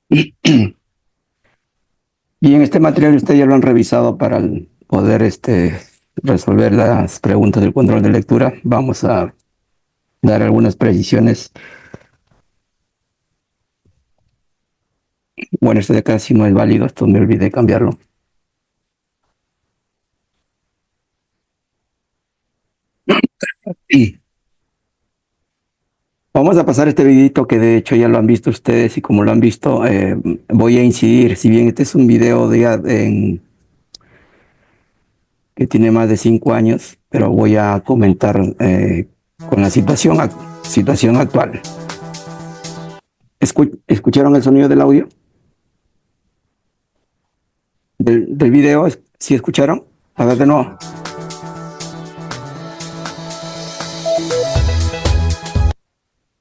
Bien, este material ustedes ya lo han revisado para poder resolver las preguntas del control de lectura. Vamos a dar algunas precisiones. Bueno, este de acá sí no es válido, esto me olvidé cambiarlo. Y vamos a pasar este videito que de hecho ya lo han visto ustedes y como lo han visto, voy a incidir, si bien este es un video que tiene más de 5 años, pero voy a comentar con la situación actual. ¿Escucharon el sonido del audio? Del video, ¿sí escucharon? A ver de nuevo.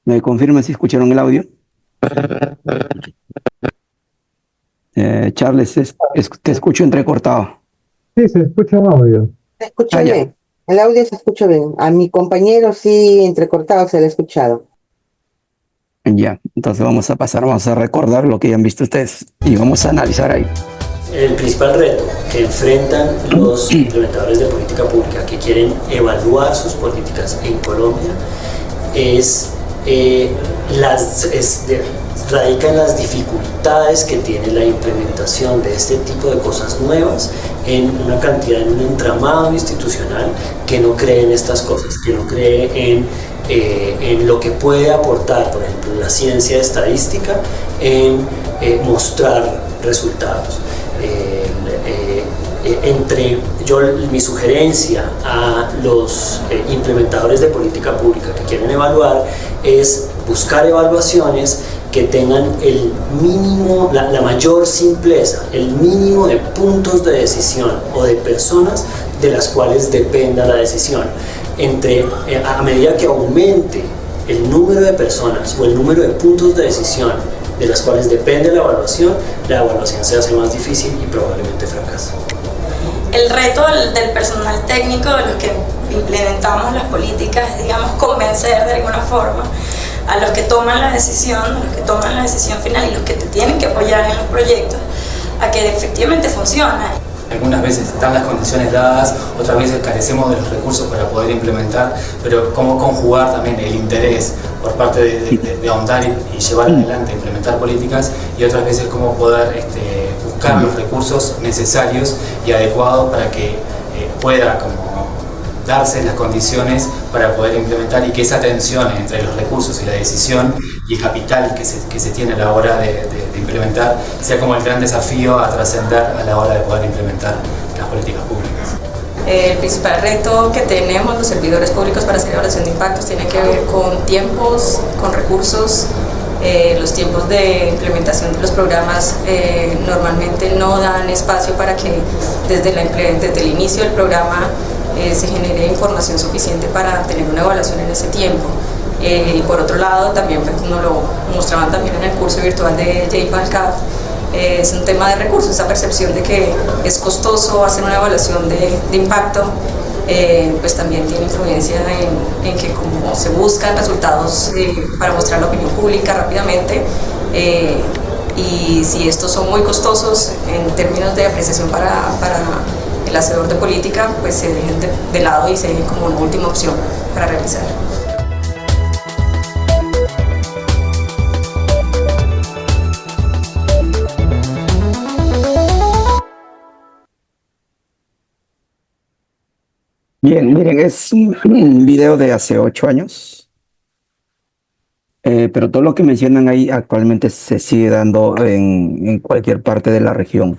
¿Me confirman si escucharon el audio? Charles, te escucho entrecortado. Sí, se escucha un audio. Se escucha Ah, ya. bien. El audio se escucha bien. A mi compañero sí, entrecortado, se le ha escuchado. Ya, entonces vamos a recordar lo que ya han visto ustedes y vamos a analizar ahí. El principal reto que enfrentan los implementadores de política pública que quieren evaluar sus políticas en Colombia es, radica en las dificultades que tiene la implementación de este tipo de cosas nuevas en una cantidad, en un entramado institucional que no cree en estas cosas, que no cree en lo que puede aportar, por ejemplo, la ciencia estadística en mostrar resultados. Mi sugerencia a los implementadores de política pública que quieren evaluar es buscar evaluaciones que tengan el mínimo, la mayor simpleza, el mínimo de puntos de decisión o de personas de las cuales dependa la decisión. A medida que aumente el número de personas o el número de puntos de decisión de las cuales depende la evaluación se hace más difícil y probablemente fracasa. El reto del personal técnico, de los que implementamos las políticas, es, digamos, convencer de alguna forma a los que toman la decisión, final y los que te tienen que apoyar en los proyectos, a que efectivamente funciona. Algunas veces están las condiciones dadas, otras veces carecemos de los recursos para poder implementar, pero cómo conjugar también el interés por parte de ahondar y llevar adelante, implementar políticas, y otras veces cómo poder buscar los recursos necesarios y adecuados para que pueda como darse las condiciones para poder implementar y que esa tensión entre los recursos y la decisión y el capital que se tiene a la hora de implementar sea como el gran desafío a trascender a la hora de poder implementar las políticas públicas. El principal reto que tenemos los servidores públicos para hacer evaluación de impactos tiene que ver con tiempos, con recursos. Los tiempos de implementación de los programas normalmente no dan espacio para que desde el inicio del programa se genere información suficiente para tener una evaluación en ese tiempo. Y por otro lado, también pues, nos lo mostraban también en el curso virtual de JPAL-CAF, es un tema de recursos, esa percepción de que es costoso hacer una evaluación de impacto, pues también tiene influencia en que como se buscan resultados para mostrar la opinión pública rápidamente, y si estos son muy costosos en términos de apreciación para el hacedor de política, pues se dejen de lado y se dejen como una última opción para realizar. Bien, miren, es un video de hace 8 años, pero todo lo que mencionan ahí actualmente se sigue dando en cualquier parte de la región.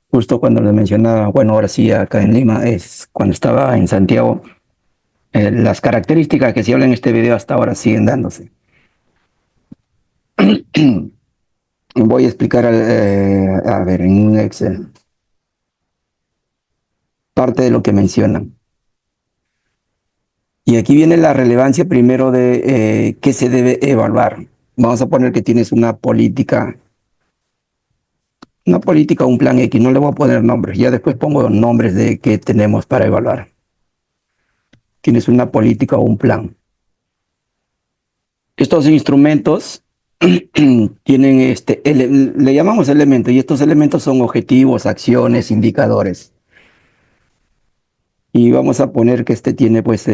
Justo cuando les mencionaba, bueno, ahora sí, acá en Lima, es cuando estaba en Santiago, las características que se hablan en este video hasta ahora siguen dándose. Voy a explicar, a ver, en un Excel, parte de lo que mencionan. Y aquí viene la relevancia primero de qué se debe evaluar. Vamos a poner que tienes una política o un plan X, no le voy a poner nombres, ya después pongo nombres de qué tenemos para evaluar. Tienes una política o un plan. Estos instrumentos tienen le llamamos elementos, y estos elementos son objetivos, acciones, indicadores. Y vamos a poner que este tiene pues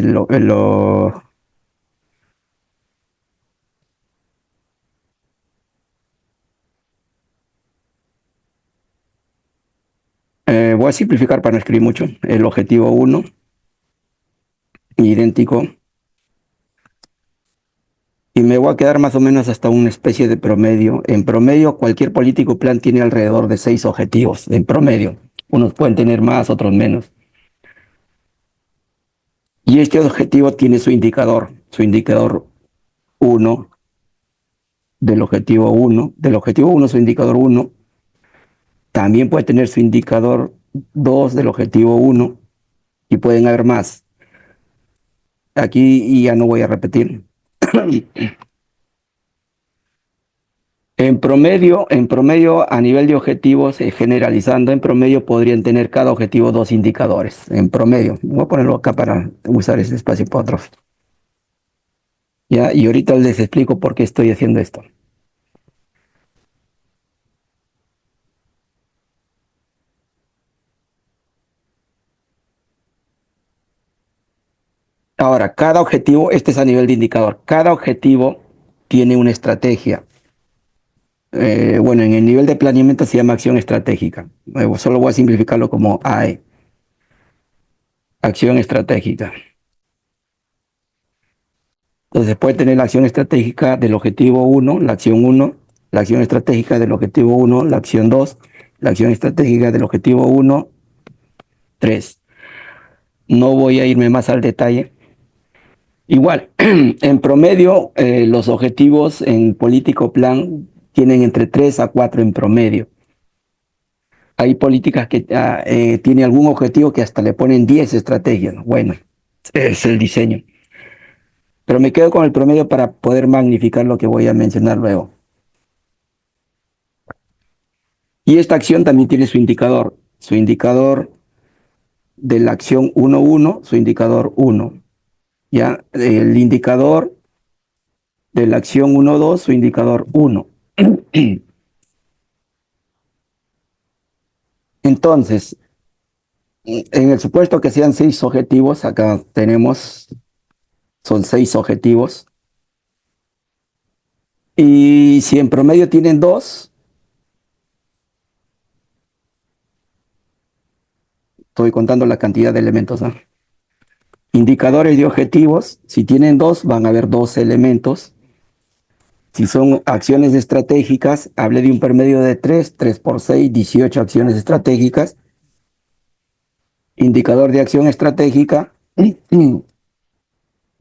voy a simplificar para no escribir mucho. El objetivo 1, idéntico. Y me voy a quedar más o menos hasta una especie de promedio. En promedio, cualquier político plan tiene alrededor de 6 objetivos, en promedio. Unos pueden tener más, otros menos. Y este objetivo tiene su indicador 1, del objetivo 1, su indicador 1. También puede tener su indicador 2 del objetivo 1 y pueden haber más. Aquí ya no voy a repetir. En promedio, a nivel de objetivos, generalizando, en promedio podrían tener cada objetivo 2 indicadores. En promedio. Voy a ponerlo acá para usar ese espacio para otro. Ya, y ahorita les explico por qué estoy haciendo esto. Ahora, cada objetivo, este es a nivel de indicador, cada objetivo tiene una estrategia. Bueno, en el nivel de planeamiento se llama acción estratégica. Solo voy a simplificarlo como AE. Acción estratégica. Entonces puede tener la acción estratégica del objetivo 1, la acción 1, la acción estratégica del objetivo 1, la acción 2, la acción estratégica del objetivo 1, 3. No voy a irme más al detalle. Igual, en promedio, los objetivos en político plan tienen entre 3 a 4 en promedio. Hay políticas que tienen algún objetivo que hasta le ponen 10 estrategias. Bueno, es el diseño. Pero me quedo con el promedio para poder magnificar lo que voy a mencionar luego. Y esta acción también tiene su indicador de la acción 1.1, su indicador 1. ¿Ya? El indicador de la acción 1.2, su indicador 1. Entonces, en el supuesto que sean 6 objetivos, acá son 6 objetivos. Y si en promedio tienen 2, estoy contando la cantidad de elementos, ¿no? Indicadores de objetivos, si tienen 2, van a haber 2 elementos. Si son acciones estratégicas, hablé de un promedio de 3 por 6, 18 acciones estratégicas. Indicador de acción estratégica, voy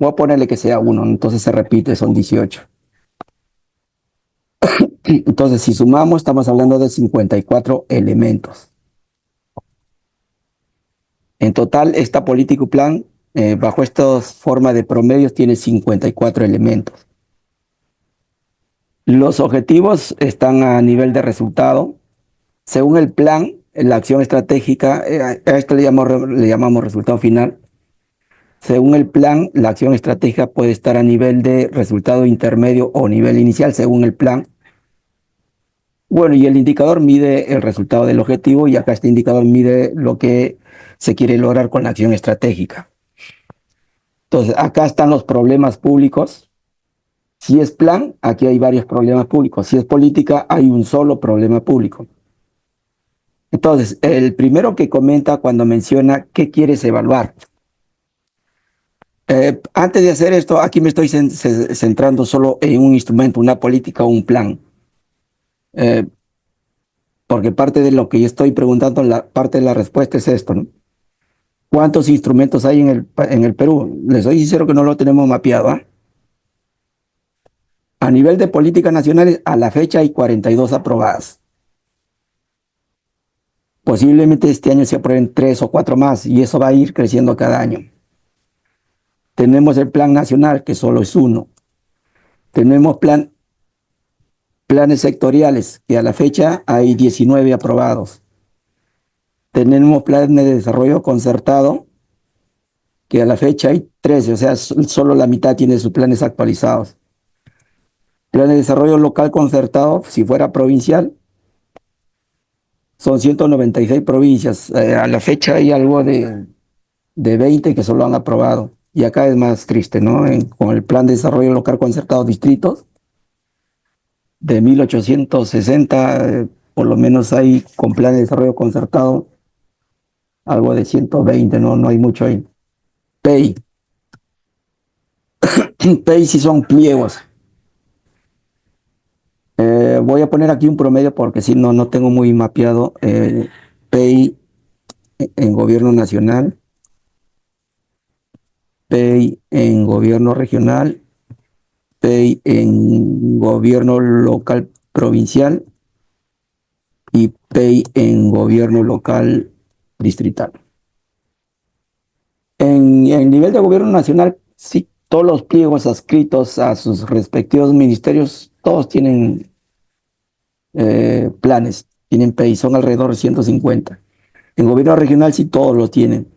a ponerle que sea 1, entonces se repite, son 18. Entonces, si sumamos, estamos hablando de 54 elementos. En total, esta política plan, bajo esta forma de promedios, tiene 54 elementos. Los objetivos están a nivel de resultado. Según el plan, la acción estratégica, a esto le llamamos resultado final. Según el plan, la acción estratégica puede estar a nivel de resultado intermedio o nivel inicial, según el plan. Bueno, y el indicador mide el resultado del objetivo, y acá este indicador mide lo que se quiere lograr con la acción estratégica. Entonces, acá están los problemas públicos. Si es plan, aquí hay varios problemas públicos. Si es política, hay un solo problema público. Entonces, el primero que comenta cuando menciona qué quieres evaluar. Antes de hacer esto, aquí me estoy centrando solo en un instrumento, una política o un plan. Porque parte de lo que yo estoy preguntando, parte de la respuesta es esto, ¿no? ¿Cuántos instrumentos hay en el Perú? Les soy sincero que no lo tenemos mapeado, ¿eh? A nivel de políticas nacionales, a la fecha hay 42 aprobadas. Posiblemente este año se aprueben 3 o 4 más, y eso va a ir creciendo cada año. Tenemos el Plan Nacional, que solo es 1. Tenemos planes sectoriales, que a la fecha hay 19 aprobados. Tenemos planes de desarrollo concertado, que a la fecha hay 13, o sea, solo la mitad tiene sus planes actualizados. Plan de desarrollo local concertado, si fuera provincial, son 196 provincias. A la fecha hay algo de 20 que solo han aprobado. Y acá es más triste, ¿no? Con el plan de desarrollo local concertado distritos, de 1860, por lo menos hay con plan de desarrollo concertado algo de 120, ¿no? No hay mucho ahí. PEI. PEI sí son pliegos. Voy a poner aquí un promedio porque si no, no tengo muy mapeado. PEI en gobierno nacional, PEI en gobierno regional, PEI en gobierno local provincial y PEI en gobierno local distrital. En el nivel de gobierno nacional, sí, todos los pliegos adscritos a sus respectivos ministerios, todos tienen planes, tienen PEI, son alrededor de 150. En gobierno regional sí todos lo tienen.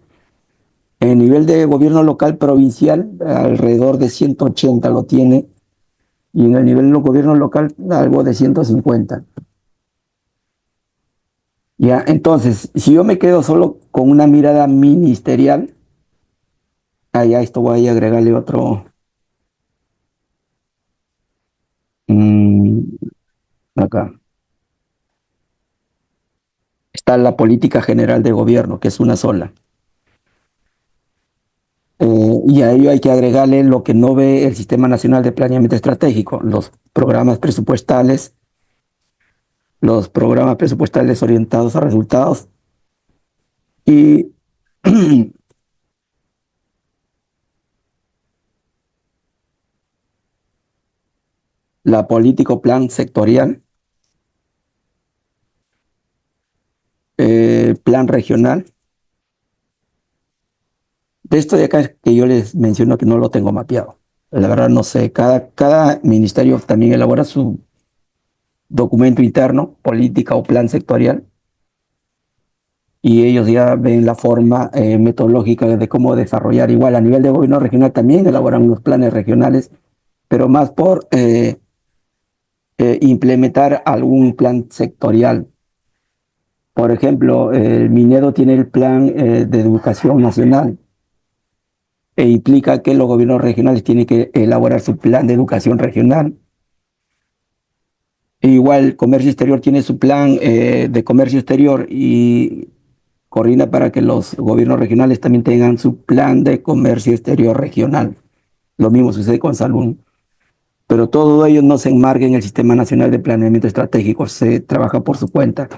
En nivel de gobierno local provincial, alrededor de 180 lo tiene, y en el nivel de gobierno local, algo de 150. Ya, entonces, si yo me quedo solo con una mirada ministerial, a esto voy a agregarle otro. Acá está la política general de gobierno, que es una sola. Y a ello hay que agregarle lo que no ve el Sistema Nacional de Planeamiento Estratégico, los programas presupuestales orientados a resultados y la política o plan sectorial, plan regional. De esto de acá que yo les menciono que no lo tengo mapeado. La verdad no sé, cada ministerio también elabora su documento interno, política o plan sectorial, y ellos ya ven la forma metodológica de cómo desarrollar. Igual a nivel de gobierno regional también elaboran unos planes regionales, pero más por implementar algún plan sectorial. Por ejemplo, el Minedo tiene el plan de educación nacional e implica que los gobiernos regionales tienen que elaborar su plan de educación regional. E igual, Comercio Exterior tiene su plan de comercio exterior y coordina para que los gobiernos regionales también tengan su plan de comercio exterior regional. Lo mismo sucede con Salud. Pero todo ello no se enmarca en el Sistema Nacional de Planeamiento Estratégico, se trabaja por su cuenta.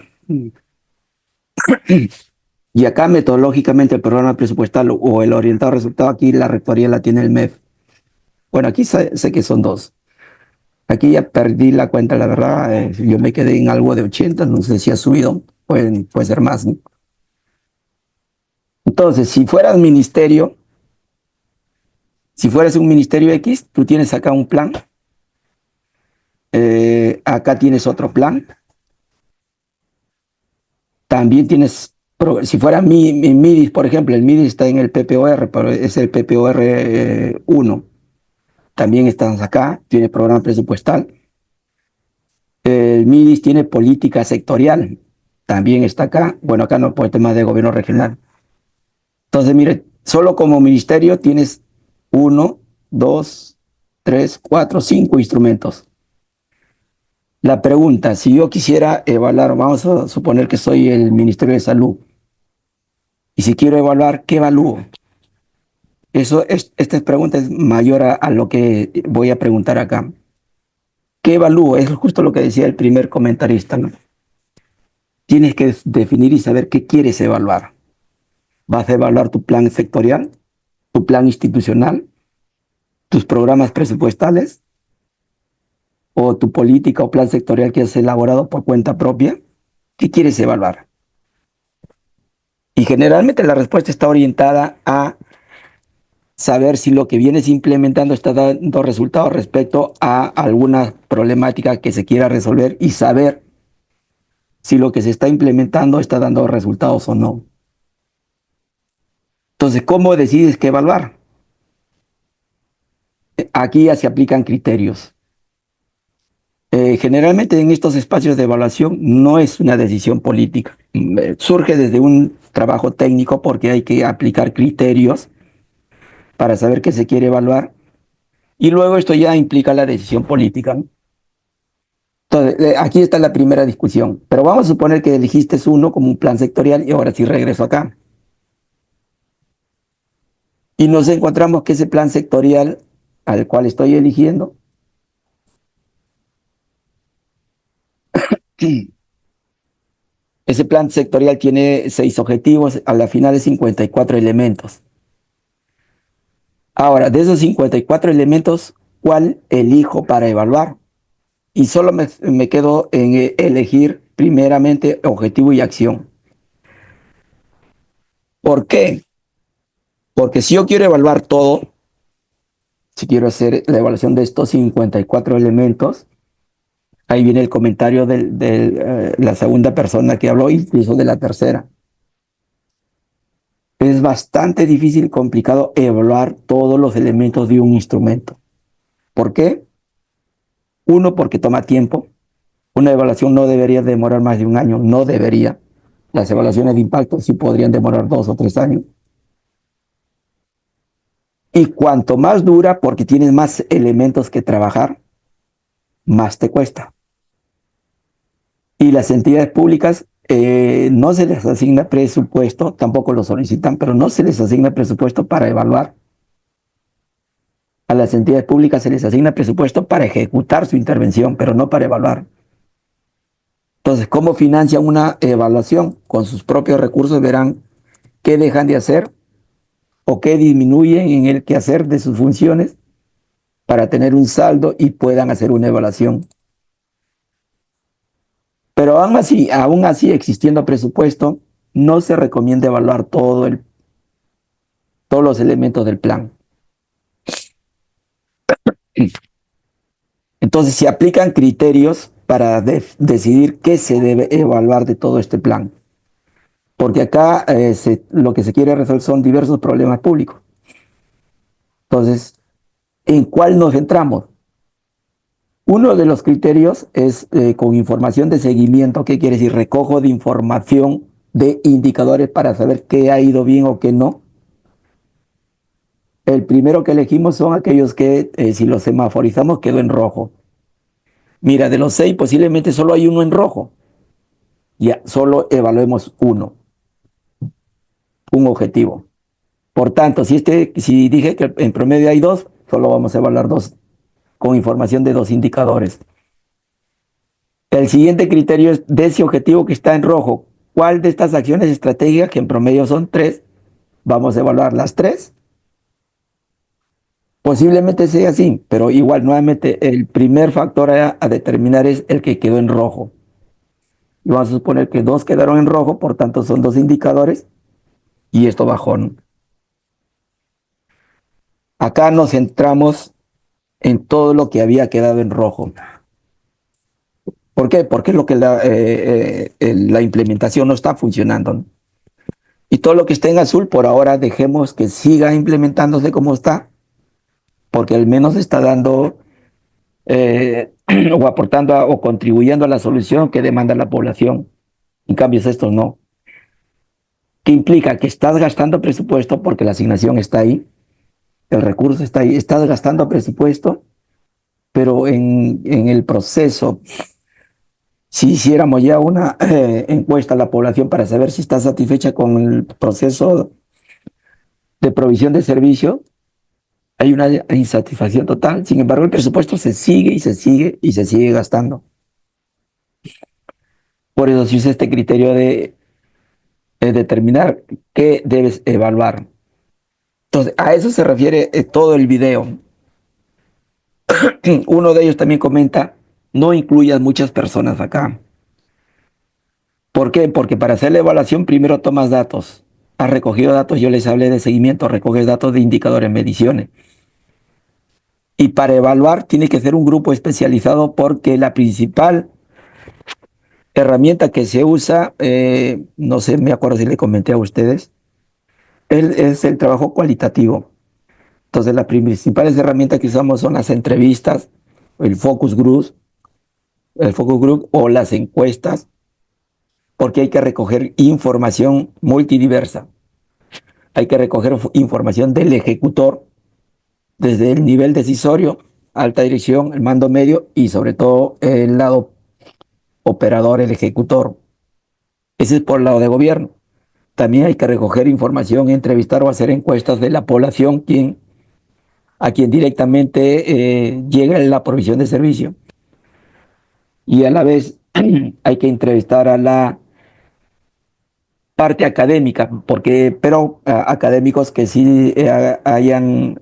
Y acá metodológicamente el programa presupuestal o el orientado a resultado, aquí la rectoría la tiene el MEF. Bueno, aquí sé que son dos. Aquí ya perdí la cuenta, la verdad. Yo me quedé en algo de 80, no sé si ha subido, puede ser más, ¿no? Entonces, si fueras un ministerio X, tú tienes acá un plan, acá tienes otro plan, también tienes, si fuera mi MIDIS, por ejemplo, el MIDIS está en el PPOR, pero es el PPOR 1, también estás acá, tiene programa presupuestal. El MIDIS tiene política sectorial, también está acá, bueno, acá no por temas de gobierno regional. Entonces, mire, solo como ministerio tienes 1, 2, 3, 4, 5 instrumentos. La pregunta, si yo quisiera evaluar, vamos a suponer que soy el Ministerio de Salud, y si quiero evaluar, ¿qué evalúo? Esta pregunta es mayor a lo que voy a preguntar acá. ¿Qué evalúo? Es justo lo que decía el primer comentarista, ¿no? Tienes que definir y saber qué quieres evaluar. ¿Vas a evaluar tu plan sectorial, tu plan institucional, tus programas presupuestales o tu política o plan sectorial que has elaborado por cuenta propia? ¿Qué quieres evaluar? Y generalmente la respuesta está orientada a saber si lo que vienes implementando está dando resultados respecto a alguna problemática que se quiera resolver y saber si lo que se está implementando está dando resultados o no. Entonces, ¿cómo decides qué evaluar? Aquí ya se aplican criterios. Generalmente en estos espacios de evaluación no es una decisión política. Surge desde un trabajo técnico porque hay que aplicar criterios para saber qué se quiere evaluar y luego esto ya implica la decisión política, ¿no? Entonces, aquí está la primera discusión, pero vamos a suponer que elegiste uno como un plan sectorial y ahora sí regreso acá. Y nos encontramos que ese plan sectorial al cual estoy eligiendo ese plan sectorial tiene 6 objetivos, a la final de 54 elementos. Ahora, de esos 54 elementos, ¿cuál elijo para evaluar? Y solo me quedo en elegir primeramente objetivo y acción. ¿Por qué? Porque si yo quiero evaluar todo, si quiero hacer la evaluación de estos 54 elementos, ahí viene el comentario de la segunda persona que habló, incluso de la tercera. Es bastante difícil y complicado evaluar todos los elementos de un instrumento. ¿Por qué? Uno, porque toma tiempo. Una evaluación no debería demorar más de un año, no debería. Las evaluaciones de impacto sí podrían demorar 2 o 3 años. Y cuanto más dura, porque tienes más elementos que trabajar, más te cuesta. Y las entidades públicas no se les asigna presupuesto, tampoco lo solicitan, pero no se les asigna presupuesto para evaluar. A las entidades públicas se les asigna presupuesto para ejecutar su intervención, pero no para evaluar. Entonces, ¿cómo financian una evaluación? Con sus propios recursos verán qué dejan de hacer o qué disminuyen en el quehacer de sus funciones para tener un saldo y puedan hacer una evaluación. Pero aún así, existiendo presupuesto, no se recomienda evaluar todos los elementos del plan. Entonces, se aplican criterios para decidir qué se debe evaluar de todo este plan. Porque acá lo que se quiere resolver son diversos problemas públicos. Entonces, ¿en cuál nos centramos? Uno de los criterios es con información de seguimiento. ¿Qué quiere decir? Recojo de información de indicadores para saber qué ha ido bien o qué no. El primero que elegimos son aquellos que, si los semaforizamos, quedó en rojo. Mira, de los 6 posiblemente solo hay uno en rojo. Ya, solo evaluemos uno, un objetivo. Por tanto, si dije que en promedio hay 2, solo vamos a evaluar 2 con información de 2 indicadores. El siguiente criterio es de ese objetivo que está en rojo. ¿Cuál de estas acciones estratégicas, que en promedio son 3, vamos a evaluar las 3? Posiblemente sea así, pero igual, nuevamente, el primer factor a determinar es el que quedó en rojo. Y vamos a suponer que 2 quedaron en rojo, por tanto son 2 indicadores, y esto bajó, ¿no? Acá nos centramos en todo lo que había quedado en rojo. ¿Por qué? Porque lo que la implementación no está funcionando, ¿no? Y todo lo que está en azul, por ahora dejemos que siga implementándose como está, porque al menos está dando o aportando o contribuyendo a la solución que demanda la población. En cambio, estos no. ¿Qué implica? Que estás gastando presupuesto porque la asignación está ahí, el recurso está ahí, estás gastando presupuesto, pero en el proceso, si hiciéramos ya una encuesta a la población para saber si está satisfecha con el proceso de provisión de servicio, hay una insatisfacción total. Sin embargo, el presupuesto se sigue y se sigue y se sigue gastando. Por eso se usa este criterio de determinar qué debes evaluar. Entonces, a eso se refiere todo el video. Uno de ellos también comenta, no incluyas muchas personas acá. ¿Por qué? Porque para hacer la evaluación primero tomas datos. Has recogido datos, yo les hablé de seguimiento, recoges datos de indicadores, mediciones. Y para evaluar tiene que ser un grupo especializado porque la principal herramienta que se usa, no sé, me acuerdo si le comenté a ustedes, es el trabajo cualitativo. Entonces, las principales herramientas que usamos son las entrevistas, el focus group, el focus group o las encuestas, porque hay que recoger información multidiversa. Hay que recoger información del ejecutor, desde el nivel decisorio, alta dirección, el mando medio y sobre todo el lado operador, el ejecutor. Ese es por el lado de gobierno. También hay que recoger información, entrevistar o hacer encuestas de la población a quien directamente llega la provisión de servicio. Y a la vez hay que entrevistar a la parte académica, pero académicos que sí hayan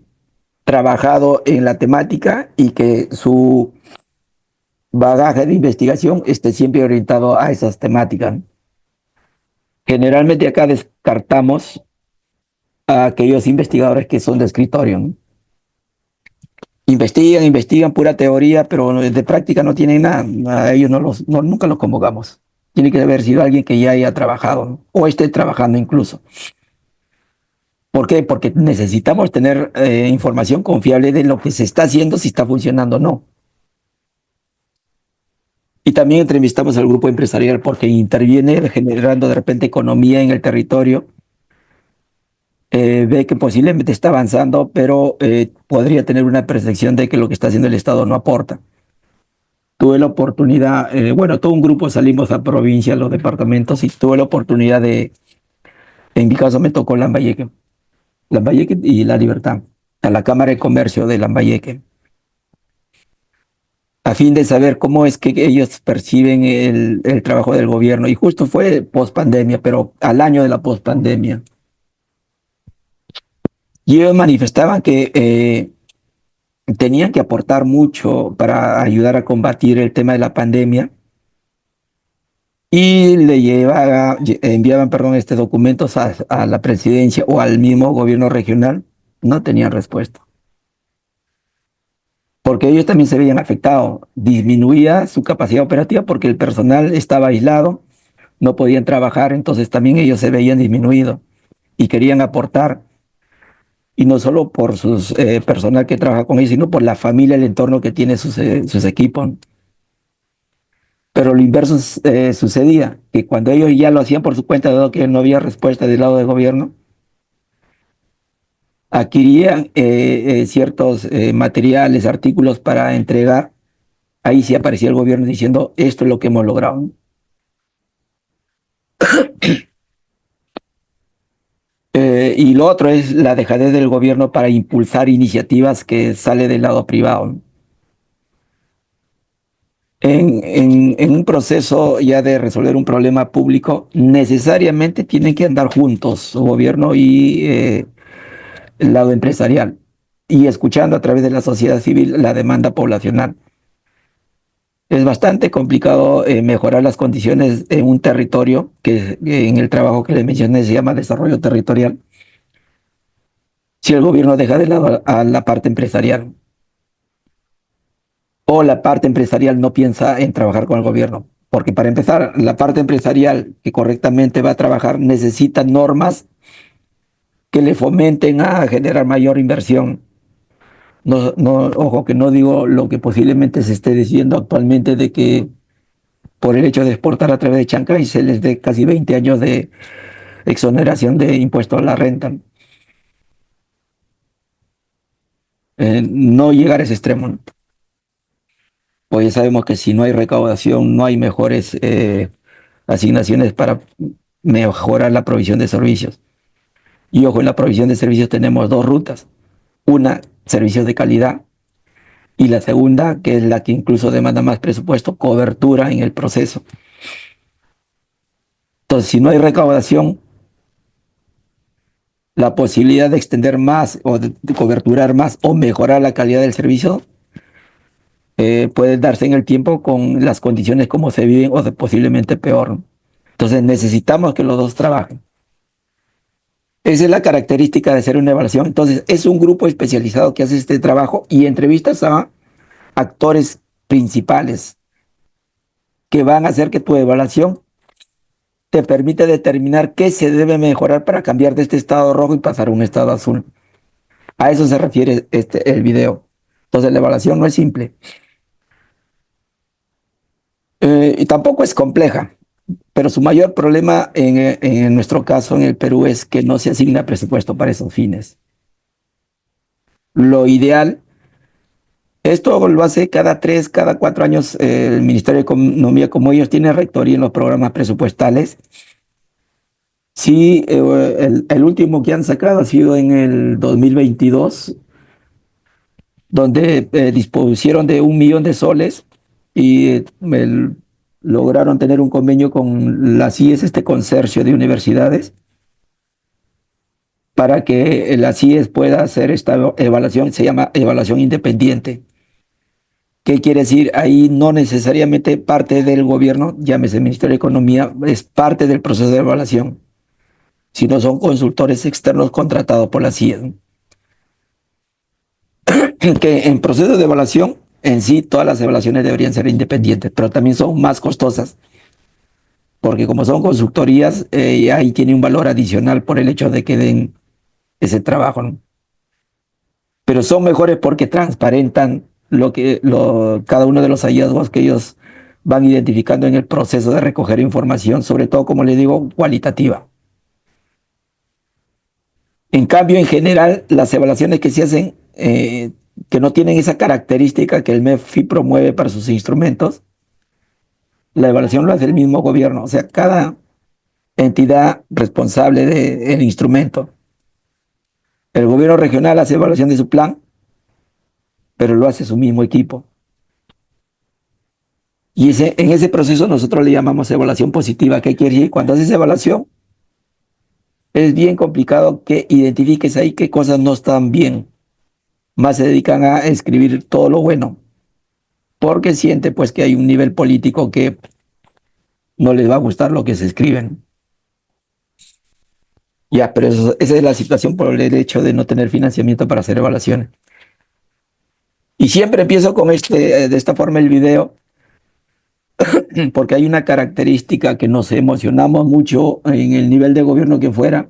trabajado en la temática y que su bagaje de investigación esté siempre orientado a esas temáticas. Generalmente acá descartamos a aquellos investigadores que son de escritorio, ¿no? Investigan pura teoría, pero de práctica no tienen nada. A ellos nunca los convocamos. Tiene que haber sido alguien que ya haya trabajado, ¿no? O esté trabajando incluso. ¿Por qué? Porque necesitamos tener información confiable de lo que se está haciendo, si está funcionando o no. Y también entrevistamos al grupo empresarial porque interviene generando de repente economía en el territorio. Ve que posiblemente está avanzando, pero podría tener una percepción de que lo que está haciendo el Estado no aporta. Tuve la oportunidad, todo un grupo salimos a provincia, a los departamentos, y tuve la oportunidad en mi caso me tocó Lambayeque y La Libertad, a la Cámara de Comercio de Lambayeque, a fin de saber cómo es que ellos perciben el trabajo del gobierno. Y justo fue post pandemia, pero al año de la post pandemia. Y ellos manifestaban que tenían que aportar mucho para ayudar a combatir el tema de la pandemia, y enviaban, documentos a la presidencia o al mismo gobierno regional. No tenían respuesta, porque ellos también se veían afectados. Disminuía su capacidad operativa porque el personal estaba aislado, no podían trabajar, entonces también ellos se veían disminuidos y querían aportar, y no solo por sus personal que trabaja con ellos, sino por la familia, el entorno que tiene sus equipos. Pero lo inverso sucedía, que cuando ellos ya lo hacían por su cuenta, dado que no había respuesta del lado del gobierno, adquirían ciertos materiales, artículos para entregar. Ahí sí aparecía el gobierno diciendo: esto es lo que hemos logrado. Y lo otro es la dejadez del gobierno para impulsar iniciativas que sale del lado privado. En un proceso ya de resolver un problema público, necesariamente tienen que andar juntos, gobierno y el lado empresarial, y escuchando a través de la sociedad civil la demanda poblacional. Es bastante complicado mejorar las condiciones en un territorio que en el trabajo que les mencioné se llama desarrollo territorial, si el gobierno deja de lado a la parte empresarial, o la parte empresarial no piensa en trabajar con el gobierno. Porque para empezar, la parte empresarial que correctamente va a trabajar necesita normas que le fomenten a generar mayor inversión. Ojo, que no digo lo que posiblemente se esté diciendo actualmente, de que por el hecho de exportar a través de Chancay se les dé casi 20 años de exoneración de impuesto a la renta. No llegar a ese extremo, ¿no? Pues ya sabemos que si no hay recaudación, no hay mejores asignaciones para mejorar la provisión de servicios. Y ojo, en la provisión de servicios tenemos dos rutas. Una, servicios de calidad, y la segunda, que es la que incluso demanda más presupuesto, cobertura en el proceso. Entonces, si no hay recaudación, la posibilidad de extender más o de coberturar más o mejorar la calidad del servicio puede darse en el tiempo con las condiciones como se viven, o posiblemente peor, ¿no? Entonces necesitamos que los dos trabajen. Esa es la característica de hacer una evaluación. Entonces es un grupo especializado que hace este trabajo y entrevistas a actores principales que van a hacer que tu evaluación te permita determinar qué se debe mejorar para cambiar de este estado rojo y pasar a un estado azul. A eso se refiere el video. Entonces la evaluación no es simple. y tampoco es compleja, pero su mayor problema en nuestro caso en el Perú es que no se asigna presupuesto para esos fines. Lo ideal, esto lo hace cada 3, cada 4 años el Ministerio de Economía, como ellos tienen rectoría en los programas presupuestales. Sí, el último que han sacado ha sido en el 2022, donde dispusieron de 1 millón de soles y lograron tener un convenio con la CIES, este consorcio de universidades, para que la CIES pueda hacer esta evaluación, se llama evaluación independiente. ¿Qué quiere decir? Ahí no necesariamente parte del gobierno, llámese Ministerio de Economía, es parte del proceso de evaluación, sino son consultores externos contratados por la CIES. Que en proceso de evaluación, en sí, todas las evaluaciones deberían ser independientes, pero también son más costosas, porque como son consultorías, ahí tiene un valor adicional por el hecho de que den ese trabajo, ¿no? Pero son mejores porque transparentan cada uno de los hallazgos que ellos van identificando en el proceso de recoger información, sobre todo, como les digo, cualitativa. En cambio, en general, las evaluaciones que se hacen, que no tienen esa característica que el MEFI promueve para sus instrumentos, la evaluación lo hace el mismo gobierno, o sea, cada entidad responsable del instrumento. El gobierno regional hace evaluación de su plan, pero lo hace su mismo equipo. Y en ese proceso nosotros le llamamos evaluación positiva. ¿Qué quiere decir? Cuando haces evaluación, es bien complicado que identifiques ahí qué cosas no están bien. Más se dedican a escribir todo lo bueno, porque siente pues que hay un nivel político que no les va a gustar lo que se escriben. Ya, pero esa es la situación por el hecho de no tener financiamiento para hacer evaluaciones. Y siempre empiezo con de esta forma el video, porque hay una característica que nos emocionamos mucho en el nivel de gobierno que fuera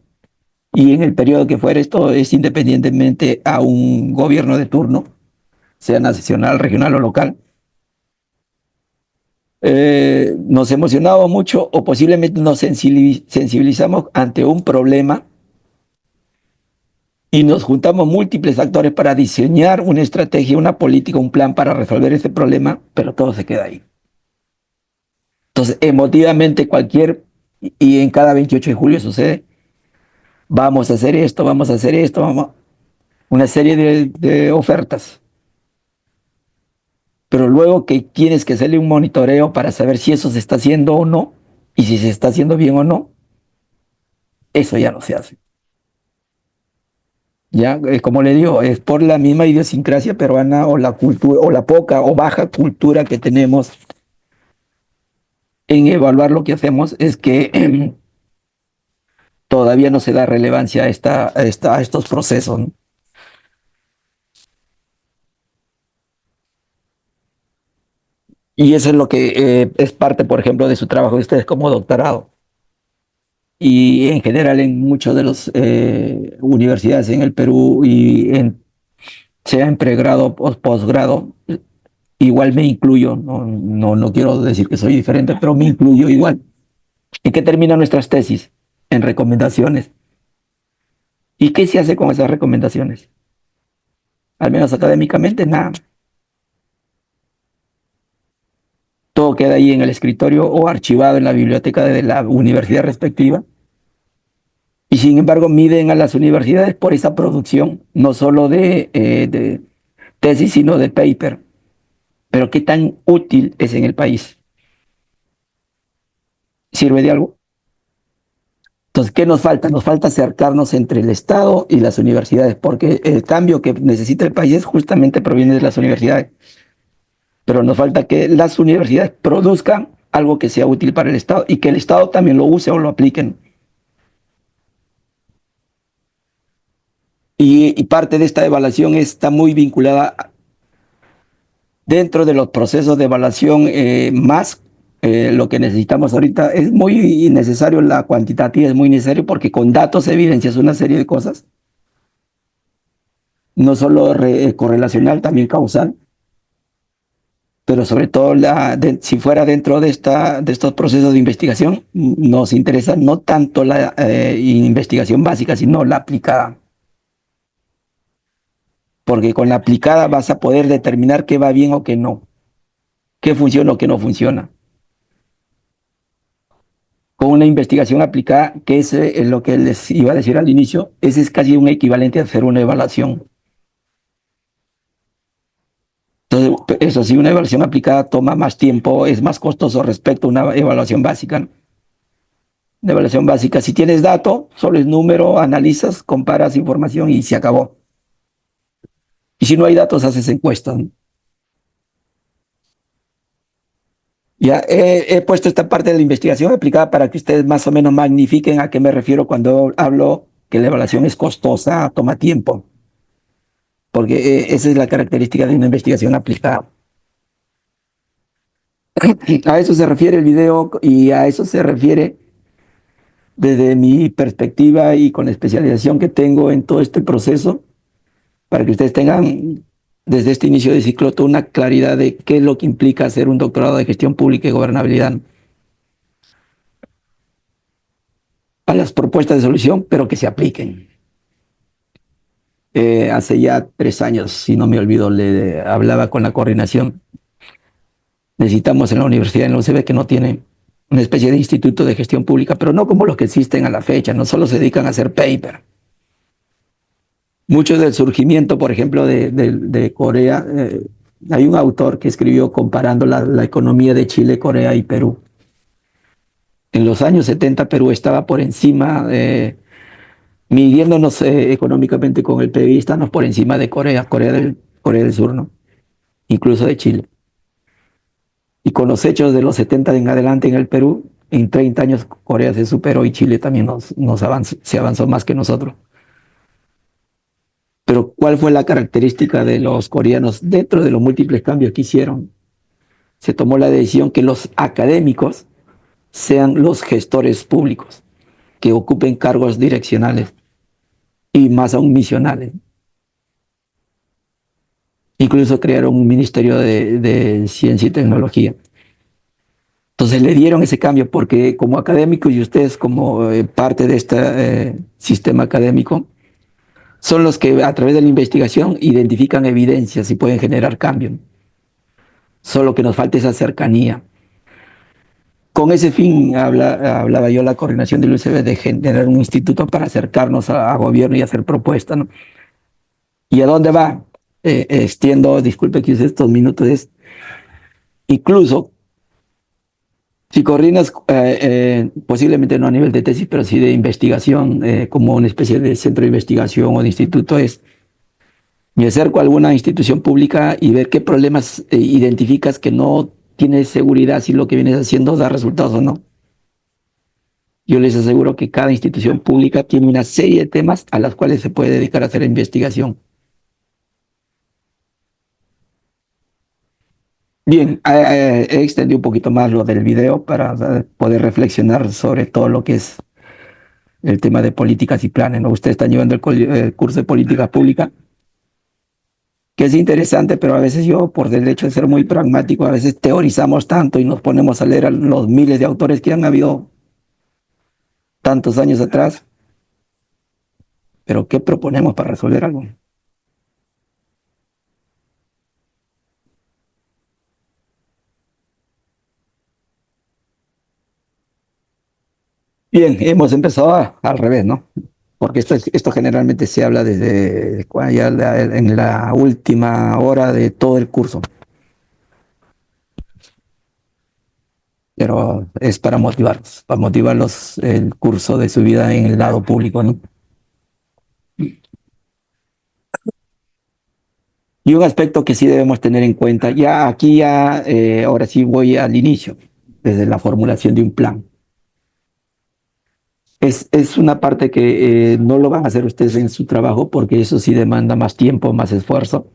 y en el periodo que fuera. Esto es independientemente a un gobierno de turno, sea nacional, regional o local. Nos emocionamos mucho o posiblemente nos sensibilizamos ante un problema y nos juntamos múltiples actores para diseñar una estrategia, una política, un plan para resolver ese problema, pero todo se queda ahí. Entonces, emotivamente y en cada 28 de julio sucede, vamos a hacer esto, vamos a hacer esto, una serie de ofertas. Pero luego que tienes que hacerle un monitoreo para saber si eso se está haciendo o no, y si se está haciendo bien o no, eso ya no se hace. Ya, como le digo, es por la misma idiosincrasia peruana o la cultura, o la poca o baja cultura que tenemos en evaluar lo que hacemos, es que todavía no se da relevancia a estos procesos, ¿no? Y eso es lo que es parte, por ejemplo, de su trabajo de ustedes como doctorado. Y en general en muchas de las universidades en el Perú sea en pregrado o posgrado, igual me incluyo, no quiero decir que soy diferente, pero me incluyo igual. ¿En qué terminan nuestras tesis? En recomendaciones. ¿Y qué se hace con esas recomendaciones? Al menos académicamente, nada. Todo queda ahí en el escritorio o archivado en la biblioteca de la universidad respectiva. Y sin embargo, miden a las universidades por esa producción, no solo de tesis, sino de paper. Pero ¿qué tan útil es en el país? ¿Sirve de algo? Entonces, ¿qué nos falta? Nos falta acercarnos entre el Estado y las universidades, porque el cambio que necesita el país justamente proviene de las universidades. Pero nos falta que las universidades produzcan algo que sea útil para el Estado y que el Estado también lo use o lo apliquen. Y parte de esta evaluación está muy vinculada dentro de los procesos de evaluación más. Lo que necesitamos ahorita es muy necesario, la cuantitativa es muy necesario porque con datos evidencias una serie de cosas, no solo correlacional, también causal. pero sobre todo si fuera dentro de estos procesos de investigación, nos interesa no tanto la investigación básica, sino la aplicada. Porque con la aplicada vas a poder determinar qué va bien o qué no, qué funciona o qué no funciona. Con una investigación aplicada, que es lo que les iba a decir al inicio, ese es casi un equivalente a hacer una evaluación. Entonces, eso sí, una evaluación aplicada toma más tiempo, es más costoso respecto a una evaluación básica, ¿no? Una evaluación básica, si tienes dato, solo es número, analizas, comparas información y se acabó. Y si no hay datos, haces encuestas, ¿no? Ya he puesto esta parte de la investigación aplicada para que ustedes más o menos magnifiquen a qué me refiero cuando hablo que la evaluación es costosa, toma tiempo, porque esa es la característica de una investigación aplicada. A eso se refiere el video y a eso se refiere desde mi perspectiva y con la especialización que tengo en todo este proceso, para que ustedes tengan desde este inicio de ciclo toda una claridad de qué es lo que implica hacer un doctorado de gestión pública y gobernabilidad, a las propuestas de solución, pero que se apliquen. Hace ya 3 años, si no me olvido, le hablaba con la coordinación. Necesitamos en la universidad, en la UCB, que no tiene una especie de instituto de gestión pública, pero no como los que existen a la fecha, no solo se dedican a hacer paper. Mucho del surgimiento, por ejemplo, de Corea, hay un autor que escribió comparando la economía de Chile, Corea y Perú. En los años 70 Perú estaba por encima, midiéndonos económicamente con el PIB, estamos por encima de Corea del Sur, ¿no? Incluso de Chile. Y con los hechos de los 70 en adelante en el Perú, en 30 años Corea se superó y Chile también se avanzó más que nosotros. Pero ¿cuál fue la característica de los coreanos dentro de los múltiples cambios que hicieron? Se tomó la decisión que los académicos sean los gestores públicos, que ocupen cargos direccionales y más aún misionales. Incluso crearon un ministerio de ciencia y tecnología. Entonces le dieron ese cambio porque como académicos y ustedes como parte de este sistema académico, son los que a través de la investigación identifican evidencias y pueden generar cambio. Solo que nos falta esa cercanía. Con ese fin hablaba yo la coordinación del UCB de generar un instituto para acercarnos a gobierno y hacer propuestas, ¿no? ¿Y a dónde va? Extiendo, disculpe que use estos minutos, incluso si coordinas, posiblemente no a nivel de tesis, pero sí de investigación, como una especie de centro de investigación o de instituto, me acerco a alguna institución pública y ver qué problemas identificas que no tienes seguridad si lo que vienes haciendo da resultados o no. Yo les aseguro que cada institución pública tiene una serie de temas a las cuales se puede dedicar a hacer investigación. Bien, he extendido un poquito más lo del video para poder reflexionar sobre todo lo que es el tema de políticas y planes, ¿no? Ustedes están llevando el curso de políticas públicas, que es interesante, pero a veces yo, por el hecho de ser muy pragmático, a veces teorizamos tanto y nos ponemos a leer a los miles de autores que han habido tantos años atrás, pero ¿qué proponemos para resolver algo? Bien, hemos empezado al revés, ¿no? Porque esto generalmente se habla desde ya en la última hora de todo el curso. Pero es para motivarlos el curso de su vida en el lado público, ¿no? Y un aspecto que sí debemos tener en cuenta, ahora sí voy al inicio, desde la formulación de un plan. Es una parte que no lo van a hacer ustedes en su trabajo porque eso sí demanda más tiempo, más esfuerzo.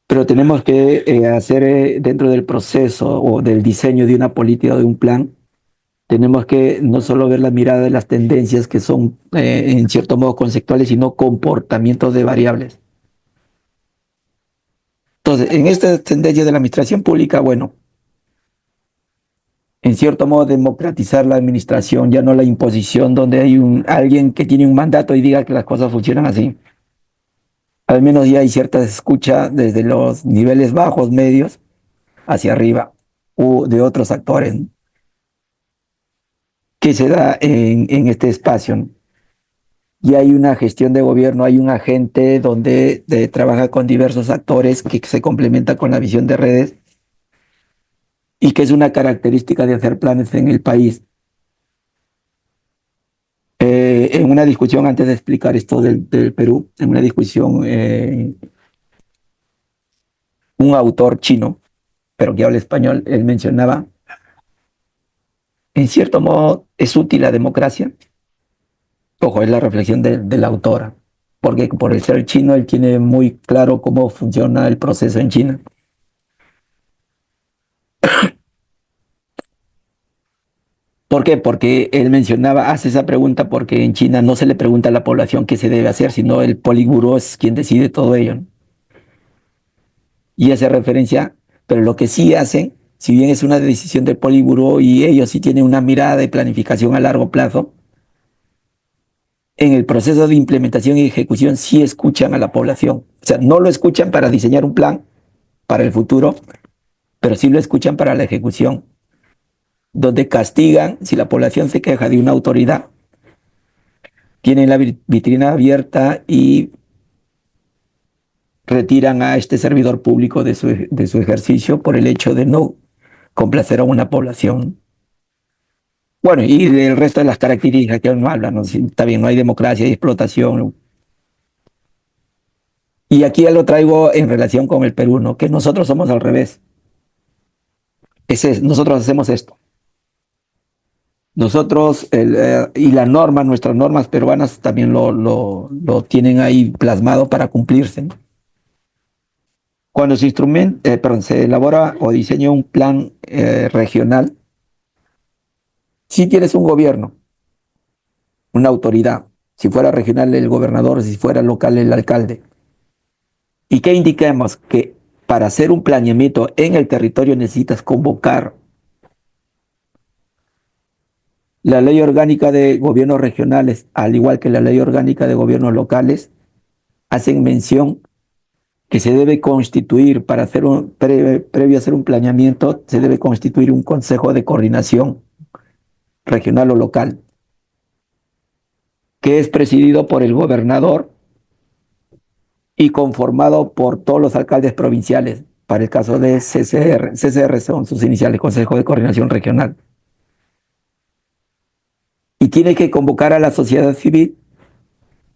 Pero tenemos que hacer dentro del proceso o del diseño de una política o de un plan, tenemos que no solo ver la mirada de las tendencias que son en cierto modo conceptuales, sino comportamientos de variables. Entonces, en esta tendencia de la administración pública, bueno, en cierto modo democratizar la administración, ya no la imposición donde hay alguien que tiene un mandato y diga que las cosas funcionan así. Al menos ya hay cierta escucha desde los niveles bajos, medios, hacia arriba, u de otros actores, ¿no?, que se da en este espacio, ¿no? Y hay una gestión de gobierno, hay un agente donde trabaja con diversos actores que se complementa con la visión de redes y que es una característica de hacer planes en el país. En una discusión, antes de explicar esto del Perú, en una discusión, un autor chino, pero que habla español, él mencionaba, en cierto modo, es útil la democracia. Ojo, es la reflexión de la autora, porque por el ser chino, él tiene muy claro cómo funciona el proceso en China. ¿Por qué? Porque él mencionaba, hace esa pregunta porque en China no se le pregunta a la población qué se debe hacer, sino el Politburó es quien decide todo ello, ¿no? Y hace referencia, pero lo que sí hacen, si bien es una decisión del Politburó y ellos sí tienen una mirada de planificación a largo plazo, en el proceso de implementación y ejecución sí escuchan a la población. O sea, no lo escuchan para diseñar un plan para el futuro, pero sí lo escuchan para la ejecución, donde castigan si la población se queja de una autoridad, tienen la vitrina abierta y retiran a este servidor público de su ejercicio por el hecho de no complacer a una población. Bueno, y del resto de las características que uno habla, ¿no? Sí, está bien, no hay democracia, hay explotación, ¿no? Y aquí ya lo traigo en relación con el Perú, ¿no? Que nosotros somos al revés. Nosotros hacemos esto. Nosotros, y la norma, nuestras normas peruanas también lo tienen ahí plasmado para cumplirse, ¿no? Cuando se elabora o diseña un plan regional, si tienes un gobierno, una autoridad, si fuera regional el gobernador, si fuera local el alcalde, y que indiquemos que para hacer un planeamiento en el territorio necesitas convocar la ley orgánica de gobiernos regionales, al igual que la ley orgánica de gobiernos locales, hacen mención que se debe constituir para hacer previo a hacer un planeamiento, se debe constituir un consejo de coordinación regional o local, que es presidido por el gobernador y conformado por todos los alcaldes provinciales. Para el caso de CCR son sus iniciales, Consejo de Coordinación Regional. Y tiene que convocar a la sociedad civil,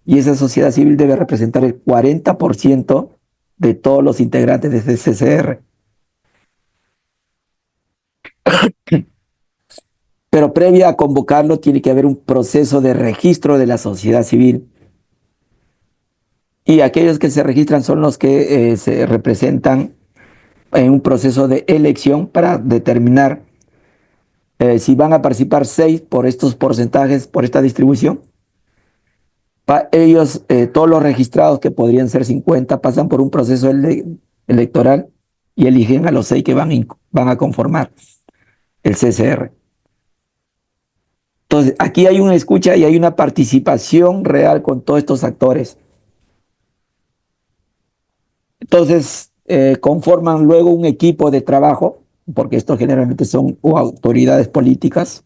y esa sociedad civil debe representar el 40% de todos los integrantes de ese CCR. Pero previa a convocarlo tiene que haber un proceso de registro de la sociedad civil. Y aquellos que se registran son los que se representan en un proceso de elección para determinar si van a participar 6 por estos porcentajes, por esta distribución. Ellos, todos los registrados, que podrían ser 50, pasan por un proceso electoral y eligen a los 6 que van a conformar el CCR. Entonces, aquí hay una escucha y hay una participación real con todos estos actores. Entonces, conforman luego un equipo de trabajo, porque estos generalmente son autoridades políticas,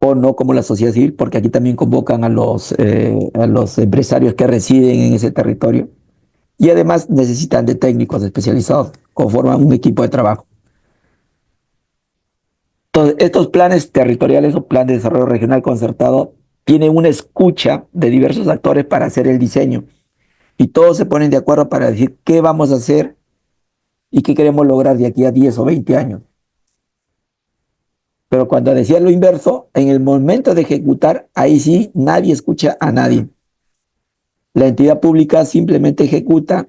o no como la sociedad civil, porque aquí también convocan a los empresarios que residen en ese territorio, y además necesitan de técnicos especializados, conforman un equipo de trabajo. Entonces, estos planes territoriales o plan de desarrollo regional concertado tienen una escucha de diversos actores para hacer el diseño, y todos se ponen de acuerdo para decir qué vamos a hacer y qué queremos lograr de aquí a 10 o 20 años. Pero cuando decía lo inverso, en el momento de ejecutar, ahí sí nadie escucha a nadie. La entidad pública simplemente ejecuta,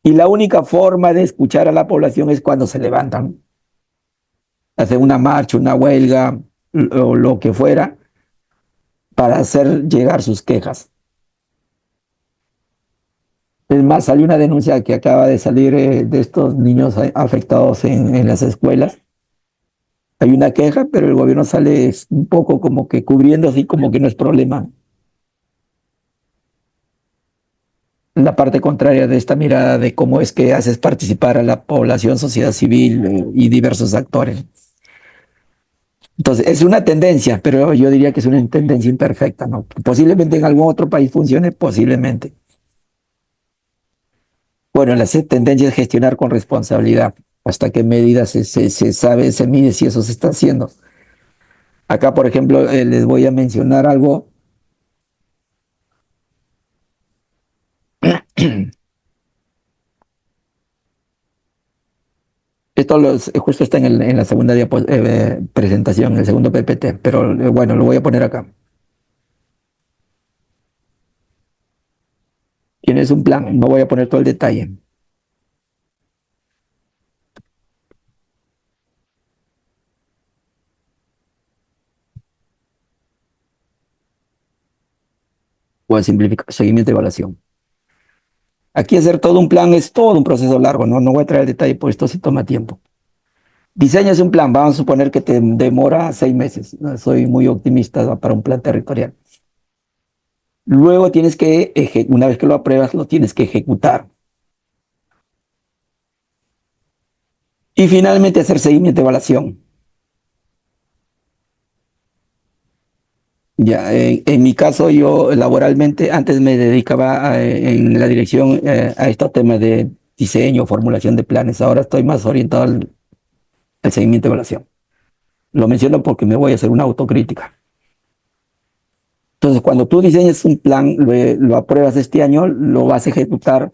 y la única forma de escuchar a la población es cuando se levantan, hacen una marcha, una huelga o lo que fuera, para hacer llegar sus quejas. Es más, salió una denuncia que acaba de salir de estos niños afectados en las escuelas. Hay una queja, pero el gobierno sale un poco como que cubriendo así como que no es problema. La parte contraria de esta mirada de cómo es que haces participar a la población, sociedad civil y diversos actores. Entonces, es una tendencia, pero yo diría que es una tendencia imperfecta, ¿no? Posiblemente en algún otro país funcione, posiblemente. Bueno, la tendencia es gestionar con responsabilidad. ¿Hasta qué medida se sabe, se mide si eso se está haciendo? Acá, por ejemplo, les voy a mencionar algo. Esto justo está en la segunda presentación, el segundo PPT, pero bueno, lo voy a poner acá. Tienes un plan, no voy a poner todo el detalle. Voy a simplificar, seguimiento y evaluación. Aquí hacer todo un plan es todo un proceso largo, ¿no? No voy a traer el detalle, porque esto sí toma tiempo. Diseñas un plan, vamos a suponer que te demora 6 meses. ¿No? Soy muy optimista para un plan territorial. Luego tienes que, una vez que lo apruebas, lo tienes que ejecutar. Y finalmente hacer seguimiento y evaluación. Ya, en mi caso, yo laboralmente antes me dedicaba en la dirección a estos temas de diseño, formulación de planes. Ahora estoy más orientado al seguimiento y evaluación. Lo menciono porque me voy a hacer una autocrítica. Entonces, cuando tú diseñas un plan, lo apruebas este año, lo vas a ejecutar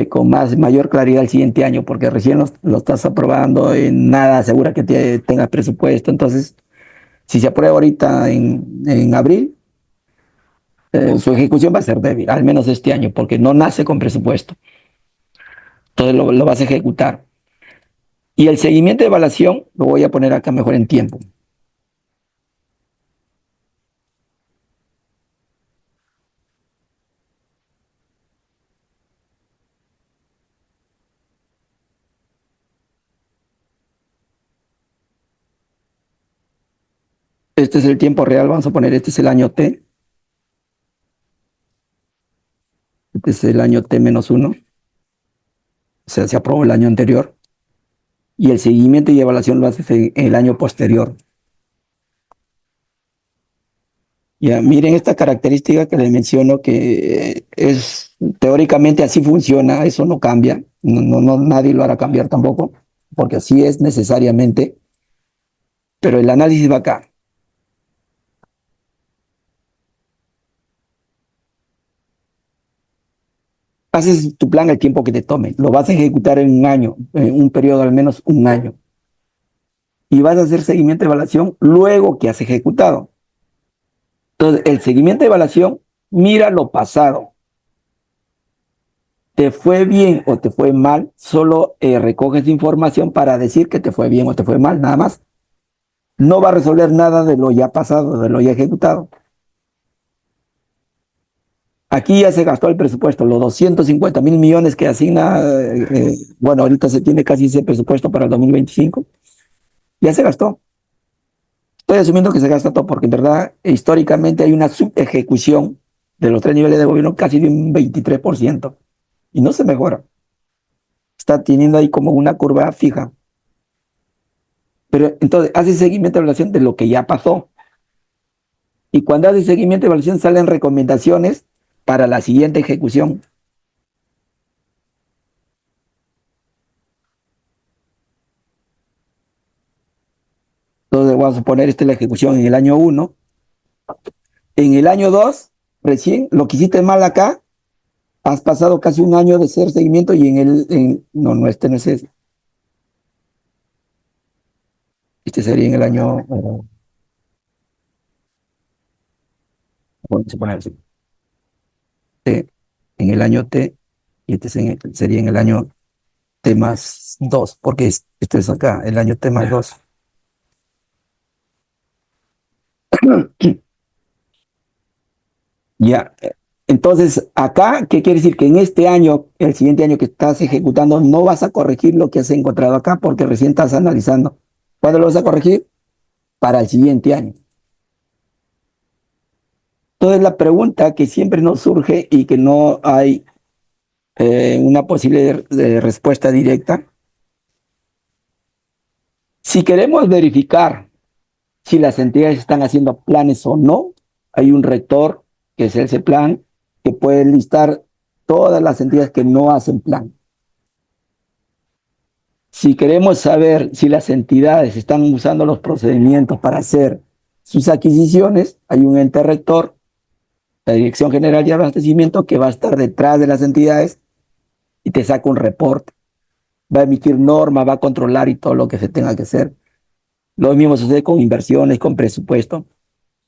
con mayor claridad el siguiente año, porque recién lo estás aprobando, en nada asegura que tengas presupuesto. Entonces, si se aprueba ahorita en abril, su ejecución va a ser débil, al menos este año, porque no nace con presupuesto. Entonces lo vas a ejecutar. Y el seguimiento de evaluación lo voy a poner acá mejor en tiempo. Este es el tiempo real, vamos a poner, este es el año T. Este es el año T-1, o sea, se aprobó el año anterior. Y el seguimiento y evaluación lo haces en el año posterior. Ya, miren esta característica que les menciono, que es teóricamente así funciona, eso no cambia, nadie lo hará cambiar tampoco, porque así es necesariamente, pero el análisis va acá. Haces tu plan el tiempo que te tome, lo vas a ejecutar en un año, en un periodo al menos un año, y vas a hacer seguimiento de evaluación luego que has ejecutado. Entonces, el seguimiento de evaluación mira lo pasado. Te fue bien o te fue mal, solo recoges información para decir que te fue bien o te fue mal, nada más. No va a resolver nada de lo ya pasado, de lo ya ejecutado. Aquí ya se gastó el presupuesto, los 250.000 millones que asigna, bueno, ahorita se tiene casi ese presupuesto para el 2025, ya se gastó. Estoy asumiendo que se gasta todo porque en verdad históricamente hay una subejecución de los 3 niveles de gobierno casi de un 23% y no se mejora. Está teniendo ahí como una curva fija. Pero entonces hace seguimiento de evaluación de lo que ya pasó. Y cuando hace seguimiento de evaluación salen recomendaciones para la siguiente ejecución. Entonces vamos a poner esta es la ejecución en el año 1. En el año 2, recién lo que hiciste mal acá, has pasado casi un año de hacer seguimiento y no, este no es ese. Este sería en el año, vamos a poner así, T, en el año T, y este sería en el año T+2, porque este es acá, el año T+2. Ya, Entonces, acá, ¿qué quiere decir? Que en este año, el siguiente año que estás ejecutando, no vas a corregir lo que has encontrado acá porque recién estás analizando. ¿Cuándo lo vas a corregir? Para el siguiente año. Entonces, la pregunta que siempre nos surge y que no hay una posible respuesta directa, si queremos verificar si las entidades están haciendo planes o no, hay un rector, que es el CEPLAN, que puede listar todas las entidades que no hacen plan. Si queremos saber si las entidades están usando los procedimientos para hacer sus adquisiciones, hay un ente rector, la Dirección General de Abastecimiento, que va a estar detrás de las entidades y te saca un reporte. Va a emitir normas, va a controlar y todo lo que se tenga que hacer. Lo mismo sucede con inversiones, con presupuesto.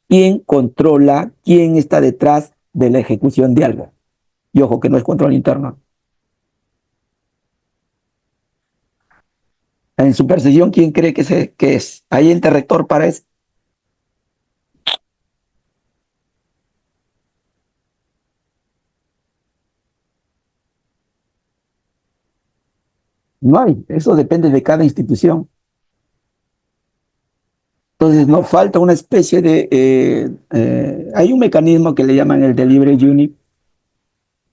¿Quién controla, quién está detrás de la ejecución de algo? Y ojo, que no es control interno. En su percepción, ¿quién cree que es? ¿Hay ente rector para eso? No hay. Eso depende de cada institución. Entonces, nos falta una especie de... hay un mecanismo que le llaman el Delivery Unit,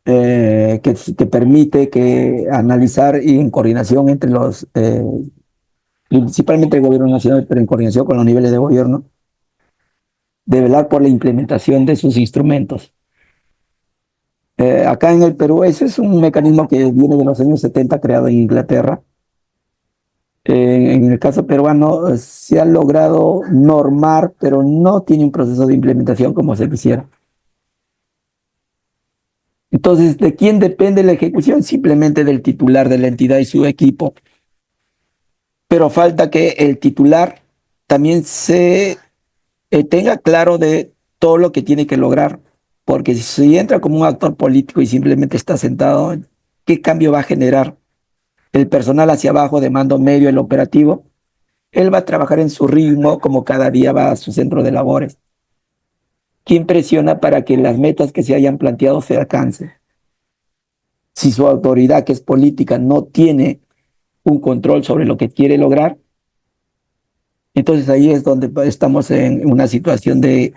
que permite que analizar y en coordinación entre los, principalmente el gobierno nacional, pero en coordinación con los niveles de gobierno, de velar por la implementación de sus instrumentos. Acá en el Perú, ese es un mecanismo que viene de los años 70, creado en Inglaterra. En el caso peruano se ha logrado normar, pero no tiene un proceso de implementación como se quisiera. Entonces, ¿de quién depende la ejecución? Simplemente del titular de la entidad y su equipo. Pero falta que el titular también se tenga claro de todo lo que tiene que lograr. Porque si entra como un actor político y simplemente está sentado, ¿qué cambio va a generar? El personal hacia abajo de mando medio, el operativo, él va a trabajar en su ritmo como cada día va a su centro de labores. ¿Quién presiona para que las metas que se hayan planteado se alcancen? Si su autoridad, que es política, no tiene un control sobre lo que quiere lograr, entonces ahí es donde estamos en una situación de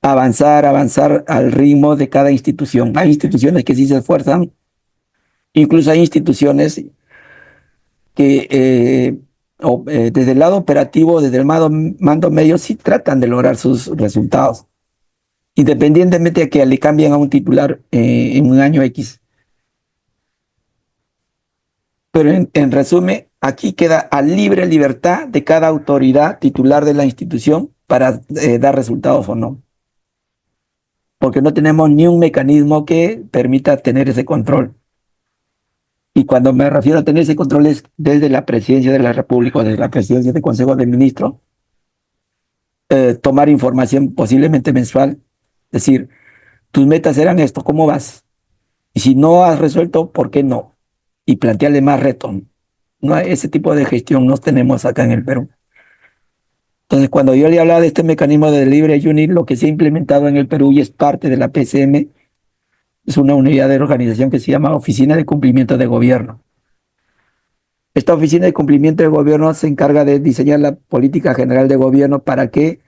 avanzar al ritmo de cada institución. Hay instituciones que sí se esfuerzan, incluso hay instituciones que desde el lado operativo, desde el mando medio, sí tratan de lograr sus resultados, independientemente de que le cambien a un titular en un año X. Pero en resumen, aquí queda a libre libertad de cada autoridad titular de la institución para dar resultados o no. Porque no tenemos ni un mecanismo que permita tener ese control. Y cuando me refiero a tener ese control es desde la presidencia de la República o desde la presidencia del Consejo de Ministros, tomar información posiblemente mensual, decir, tus metas eran esto, ¿cómo vas? Y si no has resuelto, ¿por qué no? Y plantearle más retos. No, ese tipo de gestión no tenemos acá en el Perú. Entonces, cuando yo le hablaba de este mecanismo de libre unit, lo que se ha implementado en el Perú y es parte de la PCM, es una unidad de organización que se llama Oficina de Cumplimiento de Gobierno. Esta Oficina de Cumplimiento de Gobierno se encarga de diseñar la política general de gobierno para que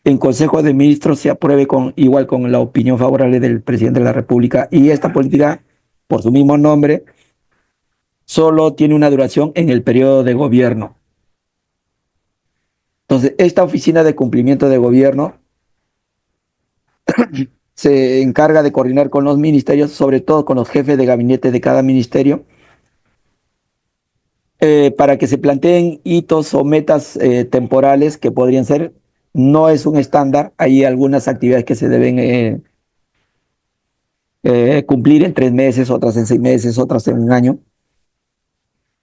en Consejo de Ministros se apruebe igual con la opinión favorable del presidente de la República. Y esta política, por su mismo nombre, solo tiene una duración en el periodo de gobierno. Entonces, esta Oficina de Cumplimiento de Gobierno se encarga de coordinar con los ministerios, sobre todo con los jefes de gabinete de cada ministerio, para que se planteen hitos o metas temporales que podrían ser, no es un estándar, hay algunas actividades que se deben cumplir en 3 meses, otras en 6 meses, otras en un año.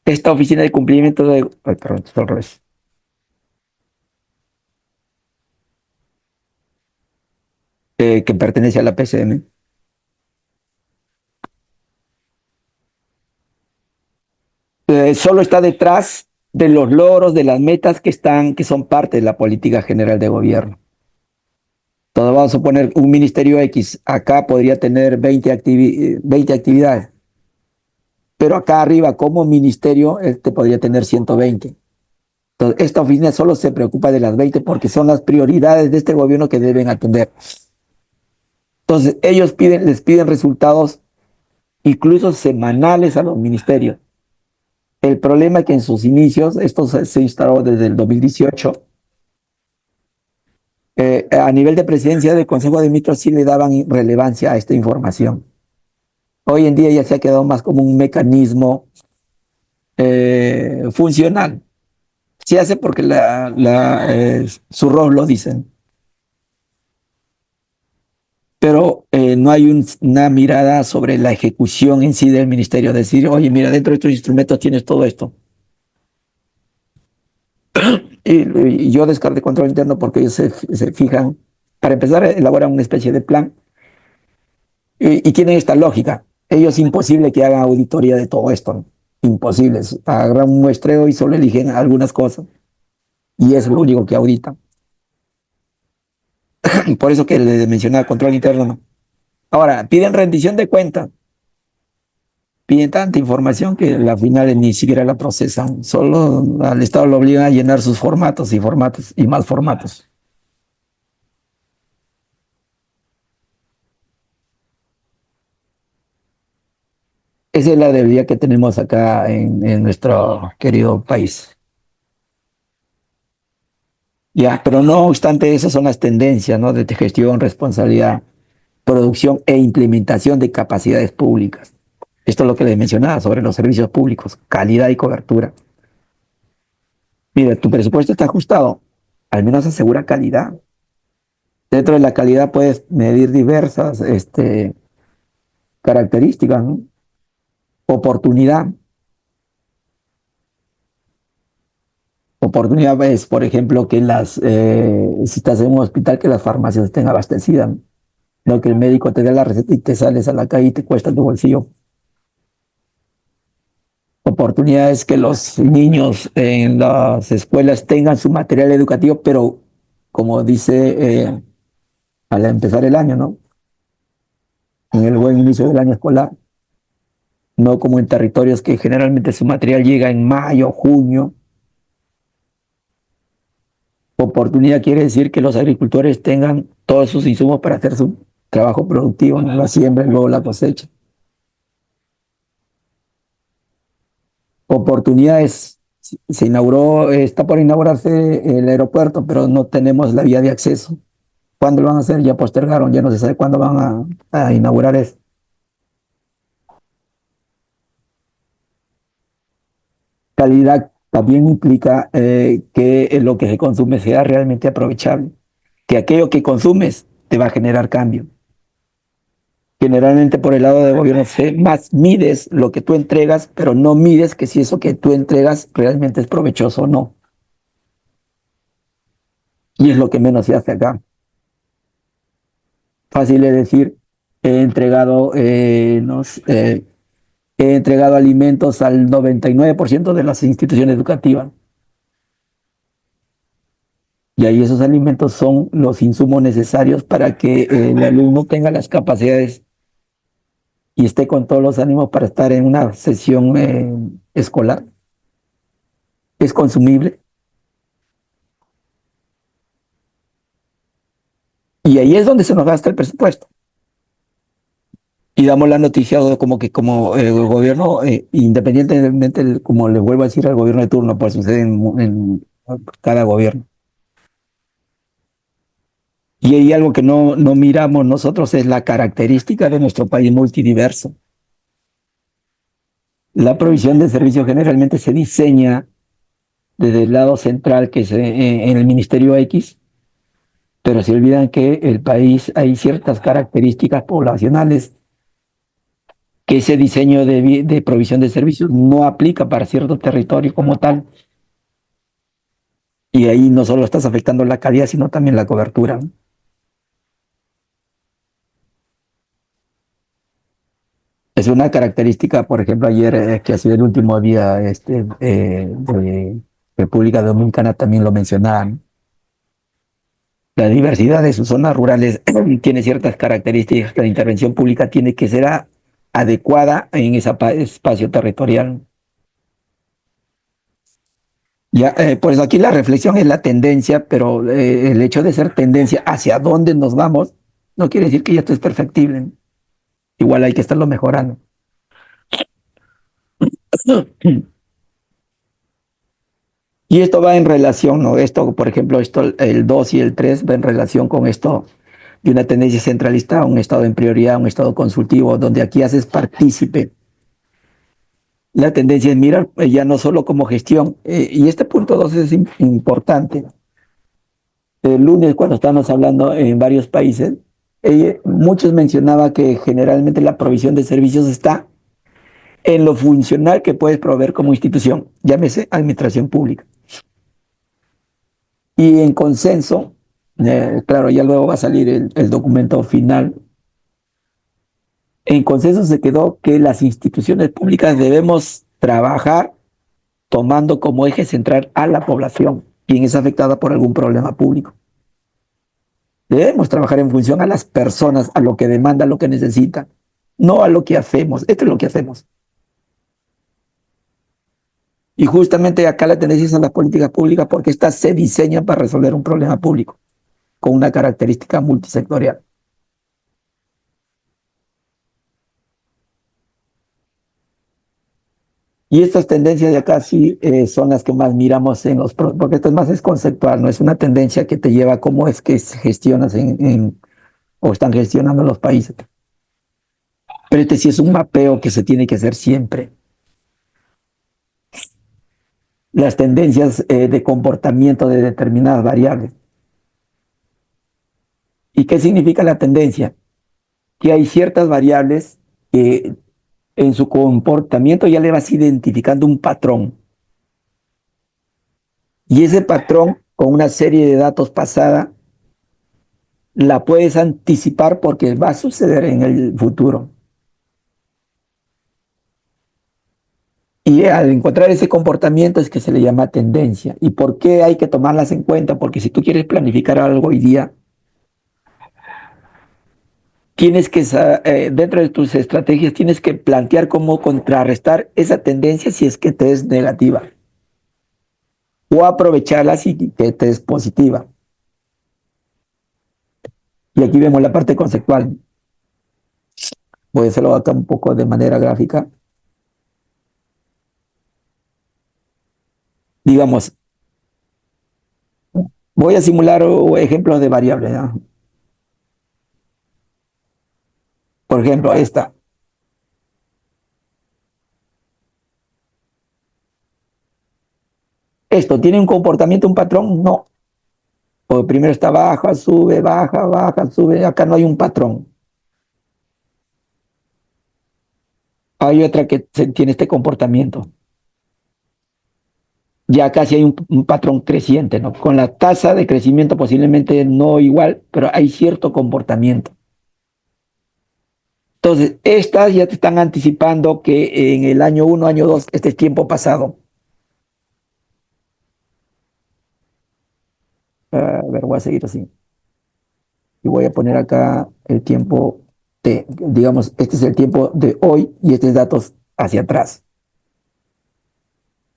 Esta Oficina de Cumplimiento de... Ay, perdón, está al revés. Que pertenece a la PCM. Solo está detrás de los logros, de las metas que son parte de la política general de gobierno. Entonces vamos a suponer un ministerio X, acá podría tener 20 actividades, pero acá arriba como ministerio este podría tener 120. Entonces esta oficina solo se preocupa de las 20 porque son las prioridades de este gobierno que deben atender. Entonces ellos les piden resultados incluso semanales a los ministerios. El problema es que en sus inicios, esto se instaló desde el 2018, a nivel de presidencia del Consejo de Ministros sí le daban relevancia a esta información. Hoy en día ya se ha quedado más como un mecanismo funcional. Se hace porque su rol lo dicen. Pero no hay una mirada sobre la ejecución en sí del ministerio. Decir, oye, mira, dentro de estos instrumentos tienes todo esto. Y yo descarté control interno porque ellos se fijan, para empezar, elaboran una especie de plan y tienen esta lógica. Ellos imposible que hagan auditoría de todo esto, ¿no? Imposible. Agarran un muestreo y solo eligen algunas cosas y es lo único que auditan. Por eso que les mencionaba control interno, ¿no? Ahora, piden rendición de cuentas. Piden tanta información que al final ni siquiera la procesan. Solo al Estado lo obligan a llenar sus formatos y formatos y más formatos. Esa es la debilidad que tenemos acá en nuestro querido país. Ya, pero no obstante, esas son las tendencias, ¿no? De gestión, responsabilidad, producción e implementación de capacidades públicas. Esto es lo que les mencionaba sobre los servicios públicos, calidad y cobertura. Mira, tu presupuesto está ajustado, al menos asegura calidad. Dentro de la calidad puedes medir diversas características, ¿no? Oportunidad. Oportunidad es, por ejemplo, que si estás en un hospital, que las farmacias estén abastecidas, ¿no? No que el médico te dé la receta y te sales a la calle y te cuesta tu bolsillo. Oportunidad es que los niños en las escuelas tengan su material educativo, pero como dice al empezar el año, ¿no? En el buen inicio del año escolar, no como en territorios que generalmente su material llega en mayo, junio. Oportunidad quiere decir que los agricultores tengan todos sus insumos para hacer su trabajo productivo, ¿no? La siembra y luego la cosecha. Oportunidades. Se inauguró, está por inaugurarse el aeropuerto, pero no tenemos la vía de acceso. ¿Cuándo lo van a hacer? Ya postergaron, ya no se sabe cuándo van a inaugurar eso. Calidad también implica que lo que se consume sea realmente aprovechable, que aquello que consumes te va a generar cambio. Generalmente por el lado del gobierno más mides lo que tú entregas, pero no mides que si eso que tú entregas realmente es provechoso o no. Y es lo que menos se hace acá. Fácil es decir, he entregado, he entregado alimentos al 99% de las instituciones educativas. Y ahí esos alimentos son los insumos necesarios para que el alumno tenga las capacidades y esté con todos los ánimos para estar en una sesión escolar. Es consumible. Y ahí es donde se nos gasta el presupuesto. Y damos la noticia como el gobierno, independientemente, como le vuelvo a decir al gobierno de turno, pues sucede en cada gobierno. Y hay algo que no miramos nosotros, es la característica de nuestro país multidiverso. La provisión de servicios generalmente se diseña desde el lado central, que es en el Ministerio X, pero se olvidan que el país hay ciertas características poblacionales que ese diseño de provisión de servicios no aplica para cierto territorio como tal. Y ahí no solo estás afectando la calidad, sino también la cobertura. Es una característica, por ejemplo, ayer, que ha sido el último día de República Dominicana, también lo mencionaban. La diversidad de sus zonas rurales tiene ciertas características que la intervención pública tiene que ser adecuada en ese espacio territorial. Ya, por eso aquí la reflexión es la tendencia, pero el hecho de ser tendencia hacia dónde nos vamos no quiere decir que ya esto es perfectible. Igual hay que estarlo mejorando. Y esto va en relación, ¿no? Esto, por ejemplo, esto, el 2 y el 3 va en relación con esto de una tendencia centralista a un estado en prioridad, un estado consultivo, donde aquí haces partícipe. La tendencia es mirar ya no solo como gestión, y este punto 2 es importante. El lunes, cuando estábamos hablando en varios países, muchos mencionaban que generalmente la provisión de servicios está en lo funcional que puedes proveer como institución, llámese administración pública. Y en consenso, claro, ya luego va a salir el documento final. En consenso se quedó que las instituciones públicas debemos trabajar tomando como eje central a la población, quien es afectada por algún problema público. Debemos trabajar en función a las personas, a lo que demanda, a lo que necesitan, no a lo que hacemos. Esto es lo que hacemos. Y justamente acá la tendencia es a las políticas públicas porque estas se diseñan para resolver un problema público con una característica multisectorial. Y estas tendencias de acá sí son las que más miramos en los, porque esto es más es conceptual, no es una tendencia que te lleva a cómo es que se gestionas o están gestionando los países. Pero este sí es un mapeo que se tiene que hacer siempre. Las tendencias de comportamiento de determinadas variables. ¿Y qué significa la tendencia? Que hay ciertas variables que en su comportamiento ya le vas identificando un patrón. Y ese patrón, con una serie de datos pasada, la puedes anticipar porque va a suceder en el futuro. Y al encontrar ese comportamiento es que se le llama tendencia. ¿Y por qué hay que tomarlas en cuenta? Porque si tú quieres planificar algo hoy día, tienes que, dentro de tus estrategias, tienes que plantear cómo contrarrestar esa tendencia si es que te es negativa. O aprovecharla si que te es positiva. Y aquí vemos la parte conceptual. Voy a hacerlo acá un poco de manera gráfica. Digamos, voy a simular ejemplos de variables, ¿no? Por ejemplo, esta. ¿Esto tiene un comportamiento, un patrón? No. O primero está baja, sube, baja, baja, sube. Acá no hay un patrón. Hay otra que tiene este comportamiento. Ya casi hay un patrón creciente, ¿no? Con la tasa de crecimiento posiblemente no igual, pero hay cierto comportamiento. Entonces, estas ya te están anticipando que en el año 1, año 2, este es tiempo pasado. A ver, voy a seguir así. Y voy a poner acá el tiempo de, digamos, este es el tiempo de hoy y este es datos hacia atrás.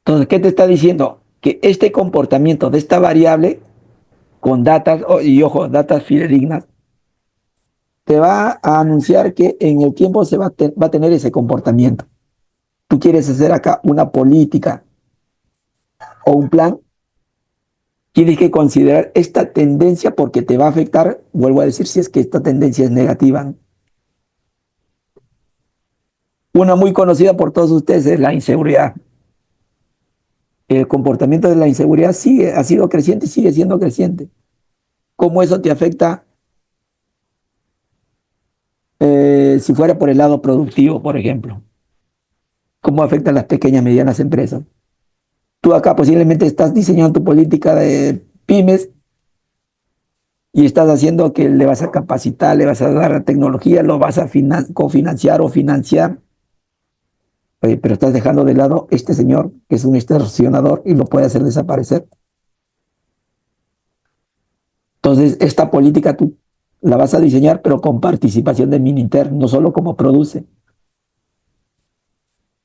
Entonces, ¿qué te está diciendo? Que este comportamiento de esta variable con datas, y ojo, datas fidedignas, te va a anunciar que en el tiempo se va a tener ese comportamiento. Tú quieres hacer acá una política o un plan, tienes que considerar esta tendencia porque te va a afectar, vuelvo a decir, si es que esta tendencia es negativa. Una muy conocida por todos ustedes es la inseguridad. El comportamiento de la inseguridad ha sido creciente y sigue siendo creciente. ¿Cómo eso te afecta si fuera por el lado productivo, por ejemplo? ¿Cómo afecta a las pequeñas y medianas empresas? Tú acá posiblemente estás diseñando tu política de pymes y estás haciendo que le vas a capacitar, le vas a dar tecnología, lo vas a cofinanciar o financiar. Oye, pero estás dejando de lado este señor que es un extorsionador y lo puede hacer desaparecer. Entonces, esta política tú la vas a diseñar, pero con participación de Mininter, no solo como produce.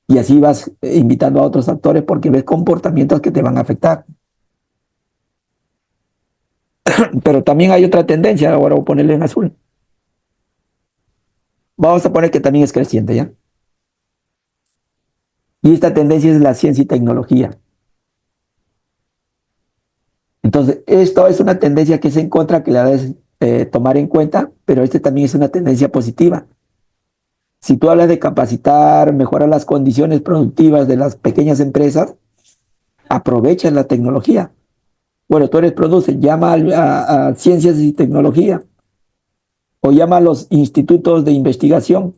Y así vas invitando a otros actores porque ves comportamientos que te van a afectar. Pero también hay otra tendencia, ahora voy a ponerle en azul. Vamos a poner que también es creciente, ¿ya? Y esta tendencia es la ciencia y tecnología. Entonces, esto es una tendencia que es en contra, que la debes tomar en cuenta, pero este también es una tendencia positiva. Si tú hablas de capacitar, mejorar las condiciones productivas de las pequeñas empresas, aprovecha la tecnología. Bueno, tú eres produce, llama a ciencias y tecnología o llama a los institutos de investigación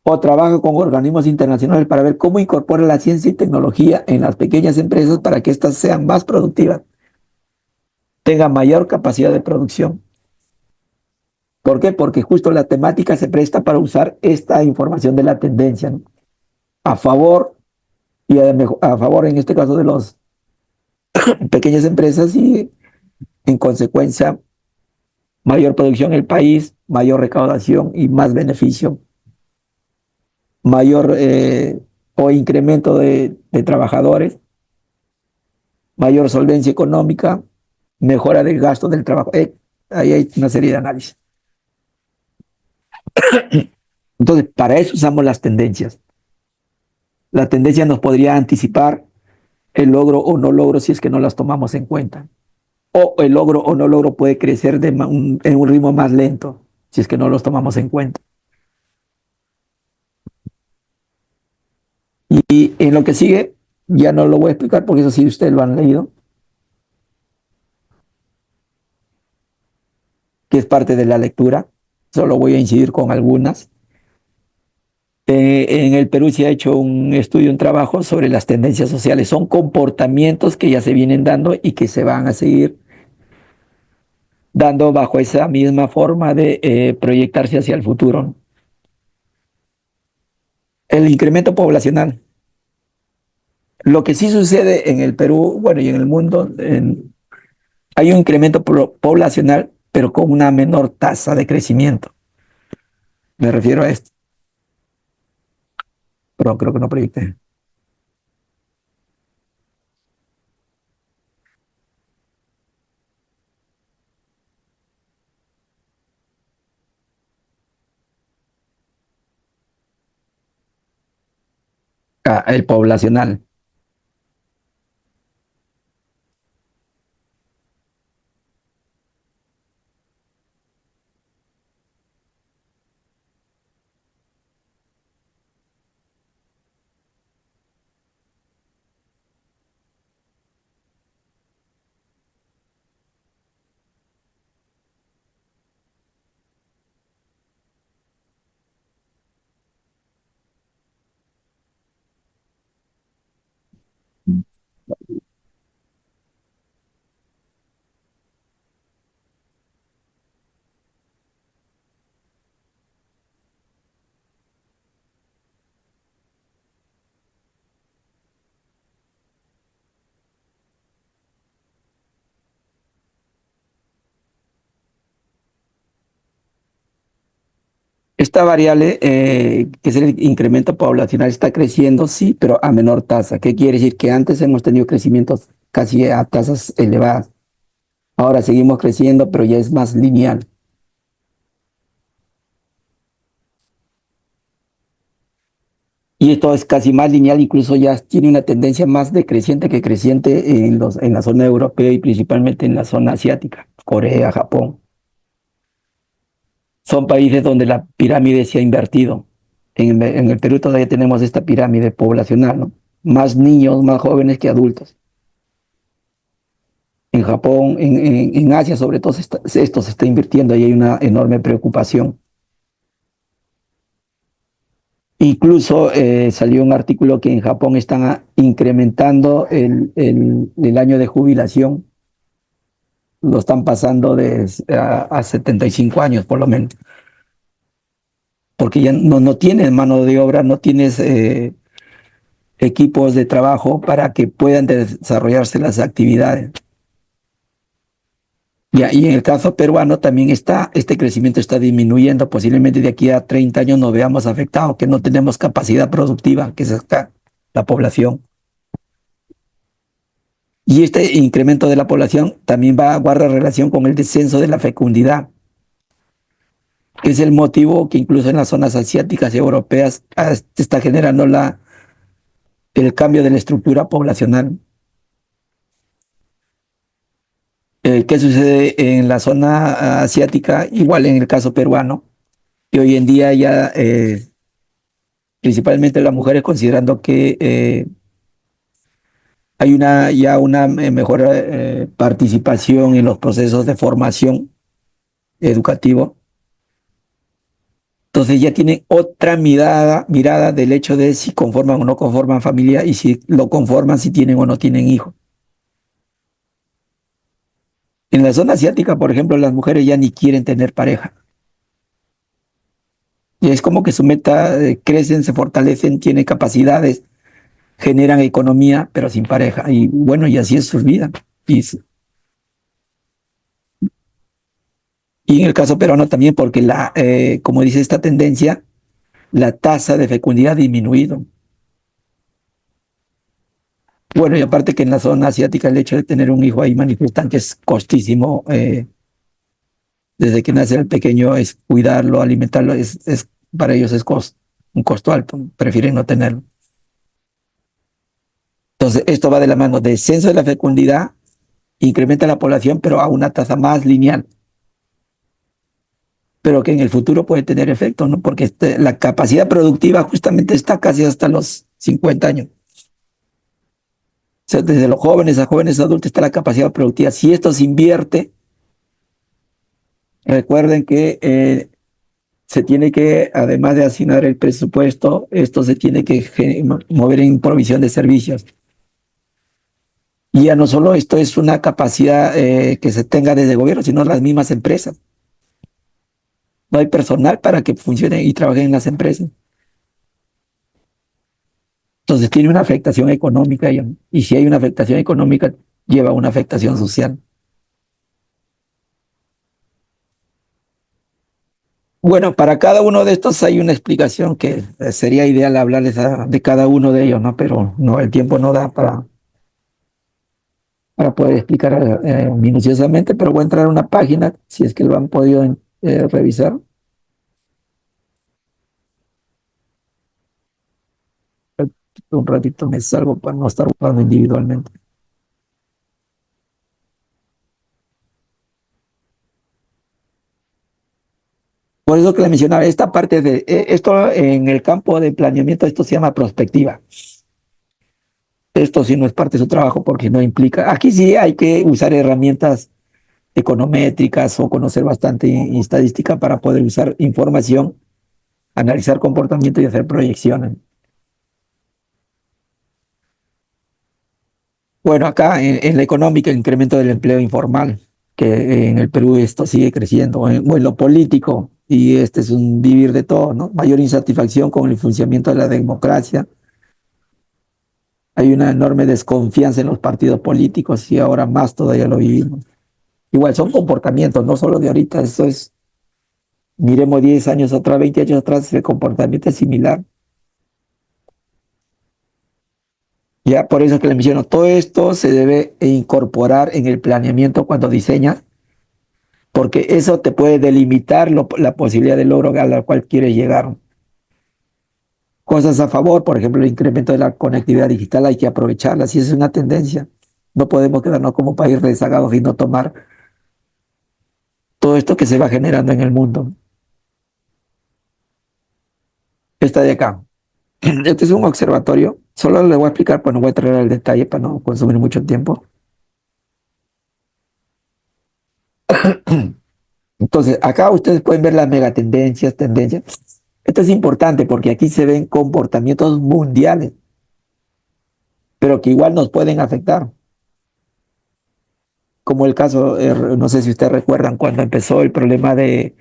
o trabaja con organismos internacionales para ver cómo incorpora la ciencia y tecnología en las pequeñas empresas para que éstas sean más productivas, tengan mayor capacidad de producción. ¿Por qué? Porque justo la temática se presta para usar esta información de la tendencia, ¿no? A favor y a favor en este caso de las pequeñas empresas y en consecuencia mayor producción en el país, mayor recaudación y más beneficio, mayor o incremento de trabajadores, mayor solvencia económica, mejora del gasto del trabajo. Ahí hay una serie de análisis. Entonces, para eso usamos las tendencias. La tendencia nos podría anticipar el logro o no logro si es que no las tomamos en cuenta. O el logro o no logro puede crecer en un ritmo más lento si es que no los tomamos en cuenta. Y en lo que sigue, ya no lo voy a explicar porque eso sí ustedes lo han leído, que es parte de la lectura. Solo voy a incidir con algunas. En el Perú se ha hecho un estudio, un trabajo sobre las tendencias sociales. Son comportamientos que ya se vienen dando y que se van a seguir dando bajo esa misma forma de proyectarse hacia el futuro. El incremento poblacional. Lo que sí sucede en el Perú, bueno, y en el mundo, hay un incremento poblacional, pero con una menor tasa de crecimiento. Me refiero a esto. Pero creo que no proyecté. Ah, el poblacional. Esta variable, que es el incremento poblacional, está creciendo, sí, pero a menor tasa. ¿Qué quiere decir? Que antes hemos tenido crecimientos casi a tasas elevadas. Ahora seguimos creciendo, pero ya es más lineal. Y esto es casi más lineal, incluso ya tiene una tendencia más decreciente que creciente en la zona europea y principalmente en la zona asiática, Corea, Japón. Son países donde la pirámide se ha invertido. En el Perú todavía tenemos esta pirámide poblacional, ¿no? Más niños, más jóvenes que adultos. En Japón, en Asia sobre todo, esto se está invirtiendo y hay una enorme preocupación. Incluso salió un artículo que en Japón están incrementando el año de jubilación, lo están pasando a 75 años por lo menos, porque ya no tienes mano de obra, no tienes equipos de trabajo para que puedan desarrollarse las actividades. Y en el caso peruano también este crecimiento está disminuyendo. Posiblemente de aquí a 30 años nos veamos afectados, que no tenemos capacidad productiva, que es acá la población. Y este incremento de la población también guarda relación con el descenso de la fecundidad, que es el motivo que incluso en las zonas asiáticas y europeas está generando el cambio de la estructura poblacional. ¿Qué sucede en la zona asiática? Igual en el caso peruano, que hoy en día ya, principalmente las mujeres, considerando que hay ya una mejor participación en los procesos de formación educativo. Entonces ya tienen otra mirada del hecho de si conforman o no conforman familia, y si lo conforman, si tienen o no tienen hijos. En la zona asiática, por ejemplo, las mujeres ya ni quieren tener pareja. Y es como que su meta, crecen, se fortalecen, tienen capacidades, generan economía, pero sin pareja. Y bueno, y así es su vida. Y en el caso peruano también, porque como dice esta tendencia, la tasa de fecundidad ha disminuido. Bueno, y aparte que en la zona asiática el hecho de tener un hijo ahí manifiestan que es costísimo. Desde que nace el pequeño, es cuidarlo, alimentarlo, para ellos es un costo alto, prefieren no tenerlo. Entonces, esto va de la mano: descenso de la fecundidad, incrementa la población, pero a una tasa más lineal, pero que en el futuro puede tener efecto, ¿no? Porque la capacidad productiva justamente está casi hasta los 50 años. O sea, desde los jóvenes a jóvenes adultos está la capacidad productiva. Si esto se invierte, recuerden que se tiene que, además de asignar el presupuesto, esto se tiene que mover en provisión de servicios. Y ya no solo esto es una capacidad que se tenga desde el gobierno, sino las mismas empresas. No hay personal para que funcionen y trabajen en las empresas. Entonces tiene una afectación económica, y si hay una afectación económica, lleva una afectación social. Bueno, para cada uno de estos hay una explicación que sería ideal hablarles de cada uno de ellos, ¿no? Pero no, el tiempo no da para poder explicar minuciosamente, pero voy a entrar a una página, si es que lo han podido revisar. Un ratito me salgo para no estar buscando individualmente. Por eso que le mencionaba, esta parte de esto en el campo de planeamiento, esto se llama prospectiva. Esto sí no es parte de su trabajo porque no implica. Aquí sí hay que usar herramientas econométricas o conocer bastante estadística para poder usar información, analizar comportamiento y hacer proyecciones. Bueno, acá en la económica, el incremento del empleo informal, que en el Perú esto sigue creciendo. En lo político, y este es un vivir de todo, ¿no? Mayor insatisfacción con el funcionamiento de la democracia. Hay una enorme desconfianza en los partidos políticos, y ahora más todavía lo vivimos. Igual son comportamientos, no solo de ahorita, eso es, miremos 10 años atrás, 20 años atrás, el comportamiento es similar. Ya por eso que le menciono, todo esto se debe incorporar en el planeamiento cuando diseñas, porque eso te puede delimitar la posibilidad de logro a la cual quieres llegar. Cosas a favor, por ejemplo, el incremento de la conectividad digital, hay que aprovecharla, si es una tendencia. No podemos quedarnos como país rezagados y no tomar todo esto que se va generando en el mundo. Esta de acá. Este es un observatorio. Solo le voy a explicar, pues no voy a traer el detalle para no consumir mucho tiempo. Entonces, acá ustedes pueden ver las megatendencias, tendencias. Esto es importante porque aquí se ven comportamientos mundiales, pero que igual nos pueden afectar. Como el caso, no sé si ustedes recuerdan, cuando empezó el problema de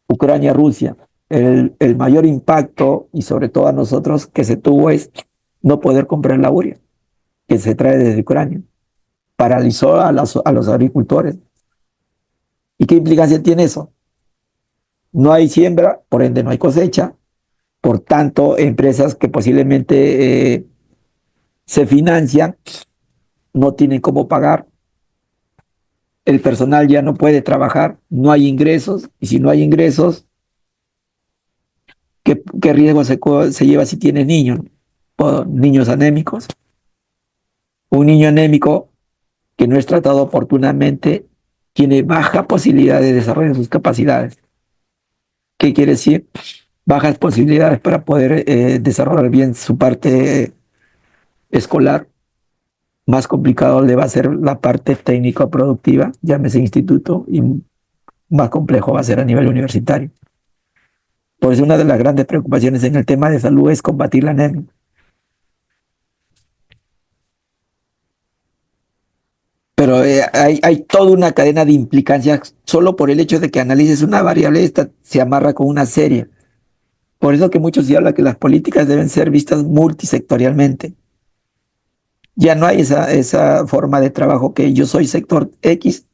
Ucrania-Rusia. El mayor impacto, y sobre todo a nosotros, que se tuvo es no poder comprar la urea que se trae desde Ucrania. Paralizó a los agricultores. ¿Y qué implicancia tiene eso? No hay siembra, por ende no hay cosecha. Por tanto, empresas que posiblemente se financian no tienen cómo pagar. El personal ya no puede trabajar, no hay ingresos. Y si no hay ingresos, ¿qué riesgo se lleva si tiene niños? O niños anémicos. Un niño anémico que no es tratado oportunamente tiene baja posibilidad de desarrollar sus capacidades. ¿Qué quiere decir? Bajas posibilidades para poder desarrollar bien su parte escolar. Más complicado le va a ser la parte técnico-productiva, llámese instituto, y más complejo va a ser a nivel universitario. Por eso una de las grandes preocupaciones en el tema de salud es combatir la anemia. Pero hay toda una cadena de implicancias solo por el hecho de que analices una variable, esta se amarra con una serie. Por eso que muchos sí hablan que las políticas deben ser vistas multisectorialmente. Ya no hay esa forma de trabajo que yo soy sector X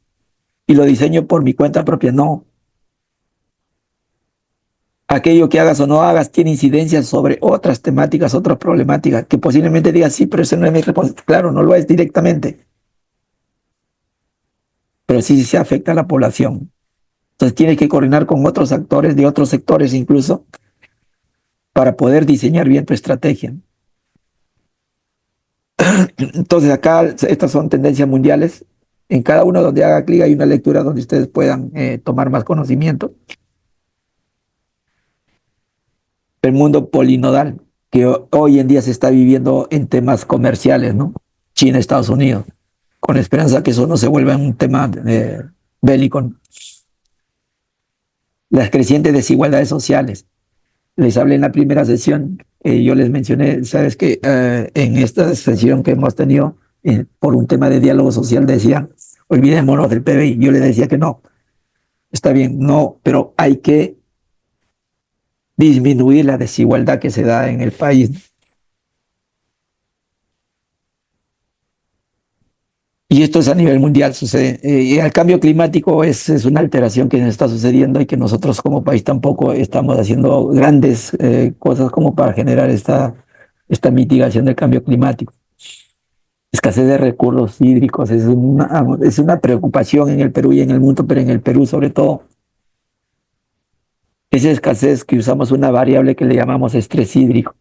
y lo diseño por mi cuenta propia. No. Aquello que hagas o no hagas tiene incidencias sobre otras temáticas, otras problemáticas, que posiblemente digas, sí, pero eso no es mi responsabilidad. Claro, no lo es directamente, pero sí se afecta a la población. Entonces tienes que coordinar con otros actores de otros sectores incluso para poder diseñar bien tu estrategia. Entonces acá estas son tendencias mundiales. En cada uno donde haga clic hay una lectura donde ustedes puedan tomar más conocimiento. El mundo polinodal que hoy en día se está viviendo en temas comerciales, ¿no? China, Estados Unidos, con esperanza que eso no se vuelva un tema bélico. Las crecientes desigualdades sociales. Les hablé en la primera sesión, yo les mencioné, sabes que en esta sesión que hemos tenido por un tema de diálogo social decían, olvidémonos del PBI. Yo les decía que no, está bien, no, pero hay que disminuir la desigualdad que se da en el país. Y esto es a nivel mundial, sucede. Y el cambio climático es una alteración que está sucediendo y que nosotros como país tampoco estamos haciendo grandes cosas como para generar esta mitigación del cambio climático. Escasez de recursos hídricos es una preocupación en el Perú y en el mundo, pero en el Perú sobre todo. Esa escasez que usamos una variable que le llamamos estrés hídrico.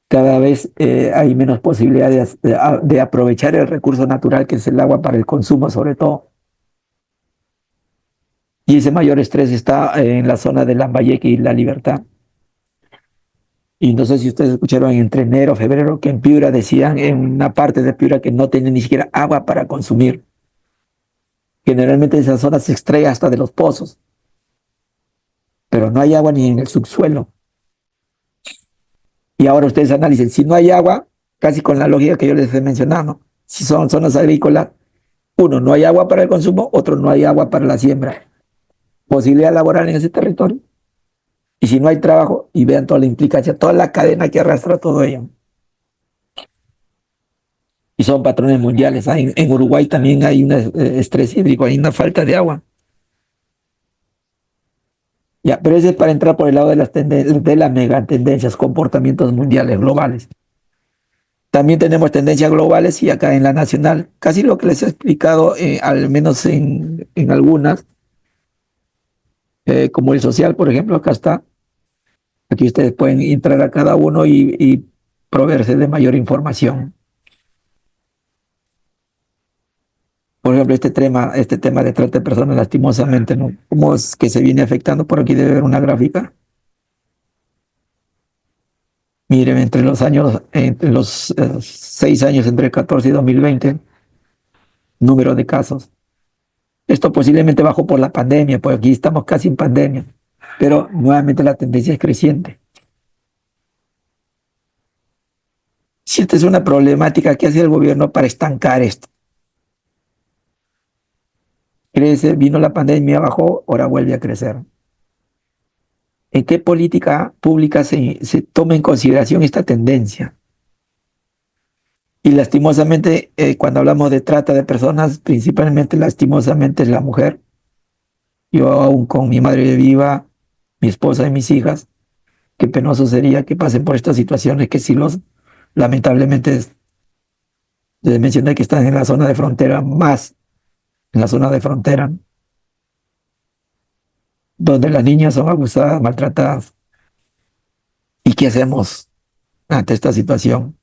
Cada vez hay menos posibilidades de aprovechar el recurso natural que es el agua para el consumo sobre todo. Y ese mayor estrés está en la zona de Lambayeque y La Libertad. Y no sé si ustedes escucharon entre enero, febrero, que en Piura decían, en una parte de Piura, que no tienen ni siquiera agua para consumir. Generalmente esa zona se extrae hasta de los pozos, pero no hay agua ni en el subsuelo. Y ahora ustedes analicen, si no hay agua, casi con la lógica que yo les he mencionado, ¿no? Si son zonas agrícolas, uno, no hay agua para el consumo, otro, no hay agua para la siembra. Posibilidad laboral en ese territorio. Y si no hay trabajo, y vean toda la implicancia, toda la cadena que arrastra todo ello. Y son patrones mundiales. En Uruguay también hay un estrés hídrico, hay una falta de agua. Ya, pero ese es para entrar por el lado de las megatendencias, comportamientos mundiales, globales. También tenemos tendencias globales y acá en la nacional, casi lo que les he explicado, al menos en algunas, como el social, por ejemplo, acá está. Aquí ustedes pueden entrar a cada uno y proveerse de mayor información. Por ejemplo, este tema de trata de personas, lastimosamente, ¿no? ¿Cómo es que se viene afectando? Por aquí debe haber una gráfica. Miren, entre los 6 años, entre el 14 y 2020, número de casos. Esto posiblemente bajó por la pandemia, pues aquí estamos casi en pandemia, pero nuevamente la tendencia es creciente. Si esta es una problemática, ¿qué hace el gobierno para estancar esto? Crece, vino la pandemia, bajó, ahora vuelve a crecer. en qué política pública se toma en consideración esta tendencia. Y lastimosamente, cuando hablamos de trata de personas, principalmente lastimosamente es la mujer. Yo aún con mi madre viva, mi esposa y mis hijas, qué penoso sería que pasen por estas situaciones que si los, lamentablemente, les mencioné que están en la zona de frontera, más en la zona de frontera, donde las niñas son abusadas, maltratadas. ¿Y qué hacemos ante esta situación?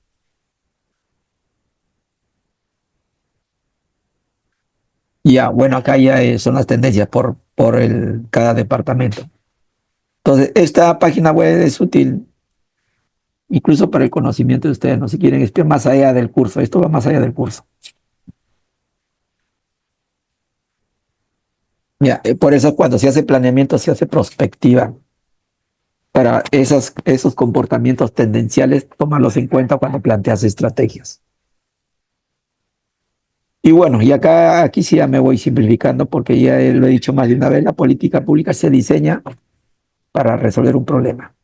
Ya, bueno, acá ya son las tendencias por cada departamento. Entonces, esta página web es útil incluso para el conocimiento de ustedes, ¿no? Si quieren espiar más allá del curso, esto va más allá del curso. Ya, por eso cuando se hace planeamiento se hace prospectiva. Para esos comportamientos tendenciales, tómalos en cuenta cuando planteas estrategias. Y bueno, y aquí sí ya me voy simplificando porque ya lo he dicho más de una vez, la política pública se diseña para resolver un problema.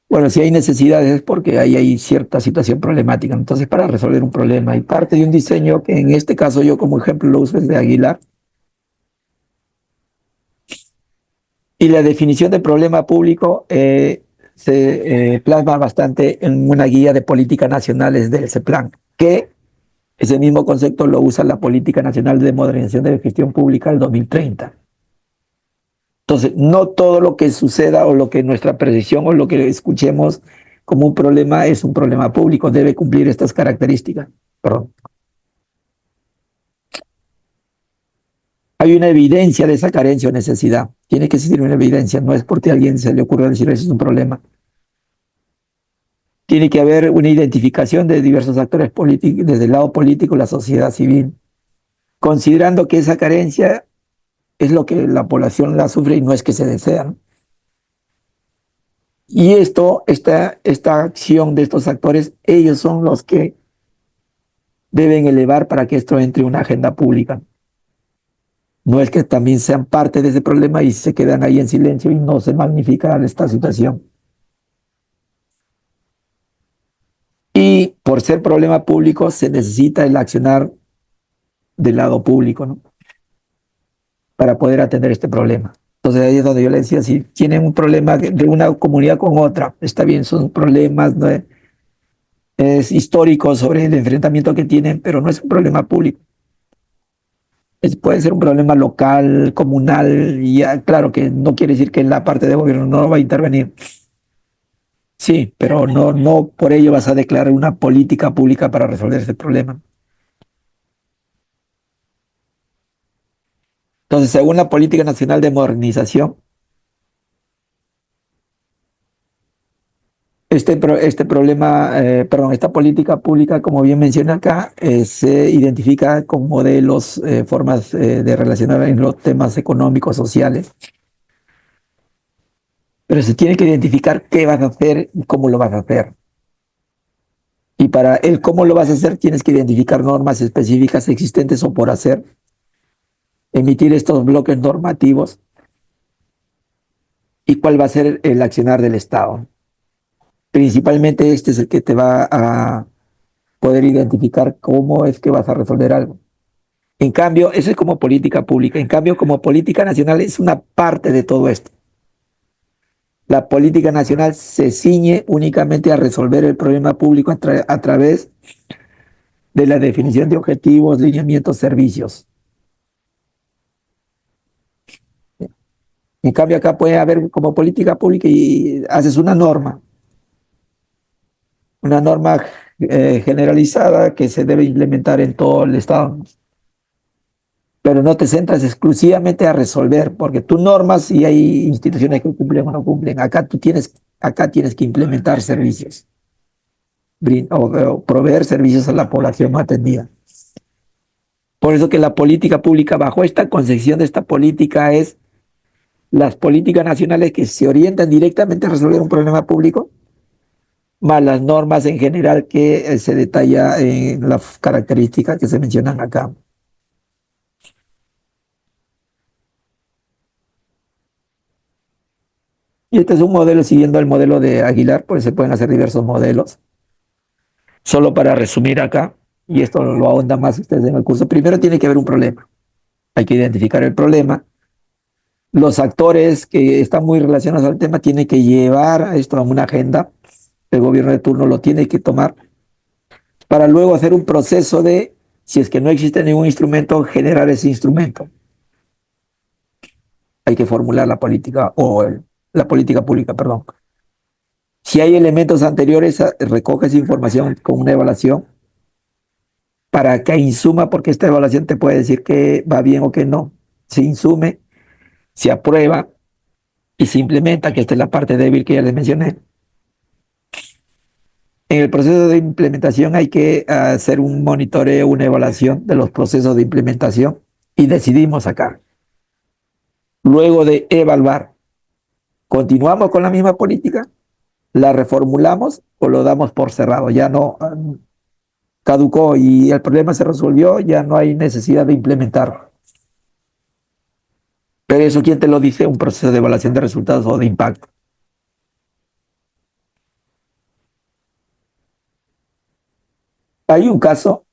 Bueno, si hay necesidades es porque ahí hay cierta situación problemática. Entonces, para resolver un problema y parte de un diseño que en este caso yo como ejemplo lo uso es de Aguilar. Y la definición de problema público se plasma bastante en una guía de políticas nacionales del CEPLAN, que ese mismo concepto lo usa la Política Nacional de Modernización de Gestión Pública del 2030. Entonces, no todo lo que suceda o lo que nuestra percepción o lo que escuchemos como un problema es un problema público, debe cumplir estas características. Perdón. Hay una evidencia de esa carencia o necesidad. Tiene que existir una evidencia, no es porque a alguien se le ocurra decir eso es un problema. Tiene que haber una identificación de diversos actores políticos, desde el lado político, la sociedad civil, considerando que esa carencia es lo que la población la sufre y no es que se desea, ¿no? Y esta acción de estos actores, ellos son los que deben elevar para que esto entre en una agenda pública. No es que también sean parte de ese problema y se quedan ahí en silencio y no se magnifica esta situación. Y por ser problema público se necesita el accionar del lado público, ¿no? Para poder atender este problema. Entonces ahí es donde yo le decía, si tienen un problema de una comunidad con otra, está bien, son problemas, ¿no? Es histórico sobre el enfrentamiento que tienen, pero no es un problema público. Puede ser un problema local, comunal, y ya, claro que no quiere decir que la parte de gobierno no va a intervenir. Sí, pero no por ello vas a declarar una política pública para resolver ese problema. Entonces, según la Política Nacional de Modernización, este problema, perdón, esta política pública, como bien menciona acá, se identifica con modelos, formas de relacionar en los temas económicos, sociales, pero se tiene que identificar qué vas a hacer y cómo lo vas a hacer. Y para el cómo lo vas a hacer, tienes que identificar normas específicas existentes o por hacer, emitir estos bloques normativos y cuál va a ser el accionar del Estado. Principalmente este es el que te va a poder identificar cómo es que vas a resolver algo. En cambio, eso es como política pública. En cambio, como política nacional es una parte de todo esto. La política nacional se ciñe únicamente a resolver el problema público a través de la definición de objetivos, lineamientos, servicios. En cambio, acá puede haber como política pública y haces una norma generalizada que se debe implementar en todo el Estado. Pero no te centras exclusivamente a resolver, porque tú normas y hay instituciones que cumplen o no cumplen. Acá tienes que implementar servicios o proveer servicios a la población atendida. Por eso que la política pública, bajo esta concepción de esta política, es las políticas nacionales que se orientan directamente a resolver un problema público, más las normas en general que se detalla en las características que se mencionan acá. Y este es un modelo siguiendo el modelo de Aguilar, pues se pueden hacer diversos modelos. Solo para resumir acá, y esto lo ahondan más ustedes en el curso, primero tiene que haber un problema. Hay que identificar el problema. Los actores que están muy relacionados al tema tienen que llevar esto a una agenda. El gobierno de turno lo tiene que tomar para luego hacer un proceso de, si es que no existe ningún instrumento, generar ese instrumento. Hay que formular la política la política pública, perdón. Si hay elementos anteriores, recoge esa información con una evaluación para que insuma, porque esta evaluación te puede decir que va bien o que no. Se insume, se aprueba y se implementa, que esta es la parte débil que ya les mencioné. En el proceso de implementación hay que hacer un monitoreo, una evaluación de los procesos de implementación y decidimos acá. Luego de evaluar, ¿continuamos con la misma política? ¿La reformulamos o lo damos por cerrado? Ya no caducó y el problema se resolvió, ya no hay necesidad de implementar. Pero eso, ¿quién te lo dice? Un proceso de evaluación de resultados o de impacto. Hay un caso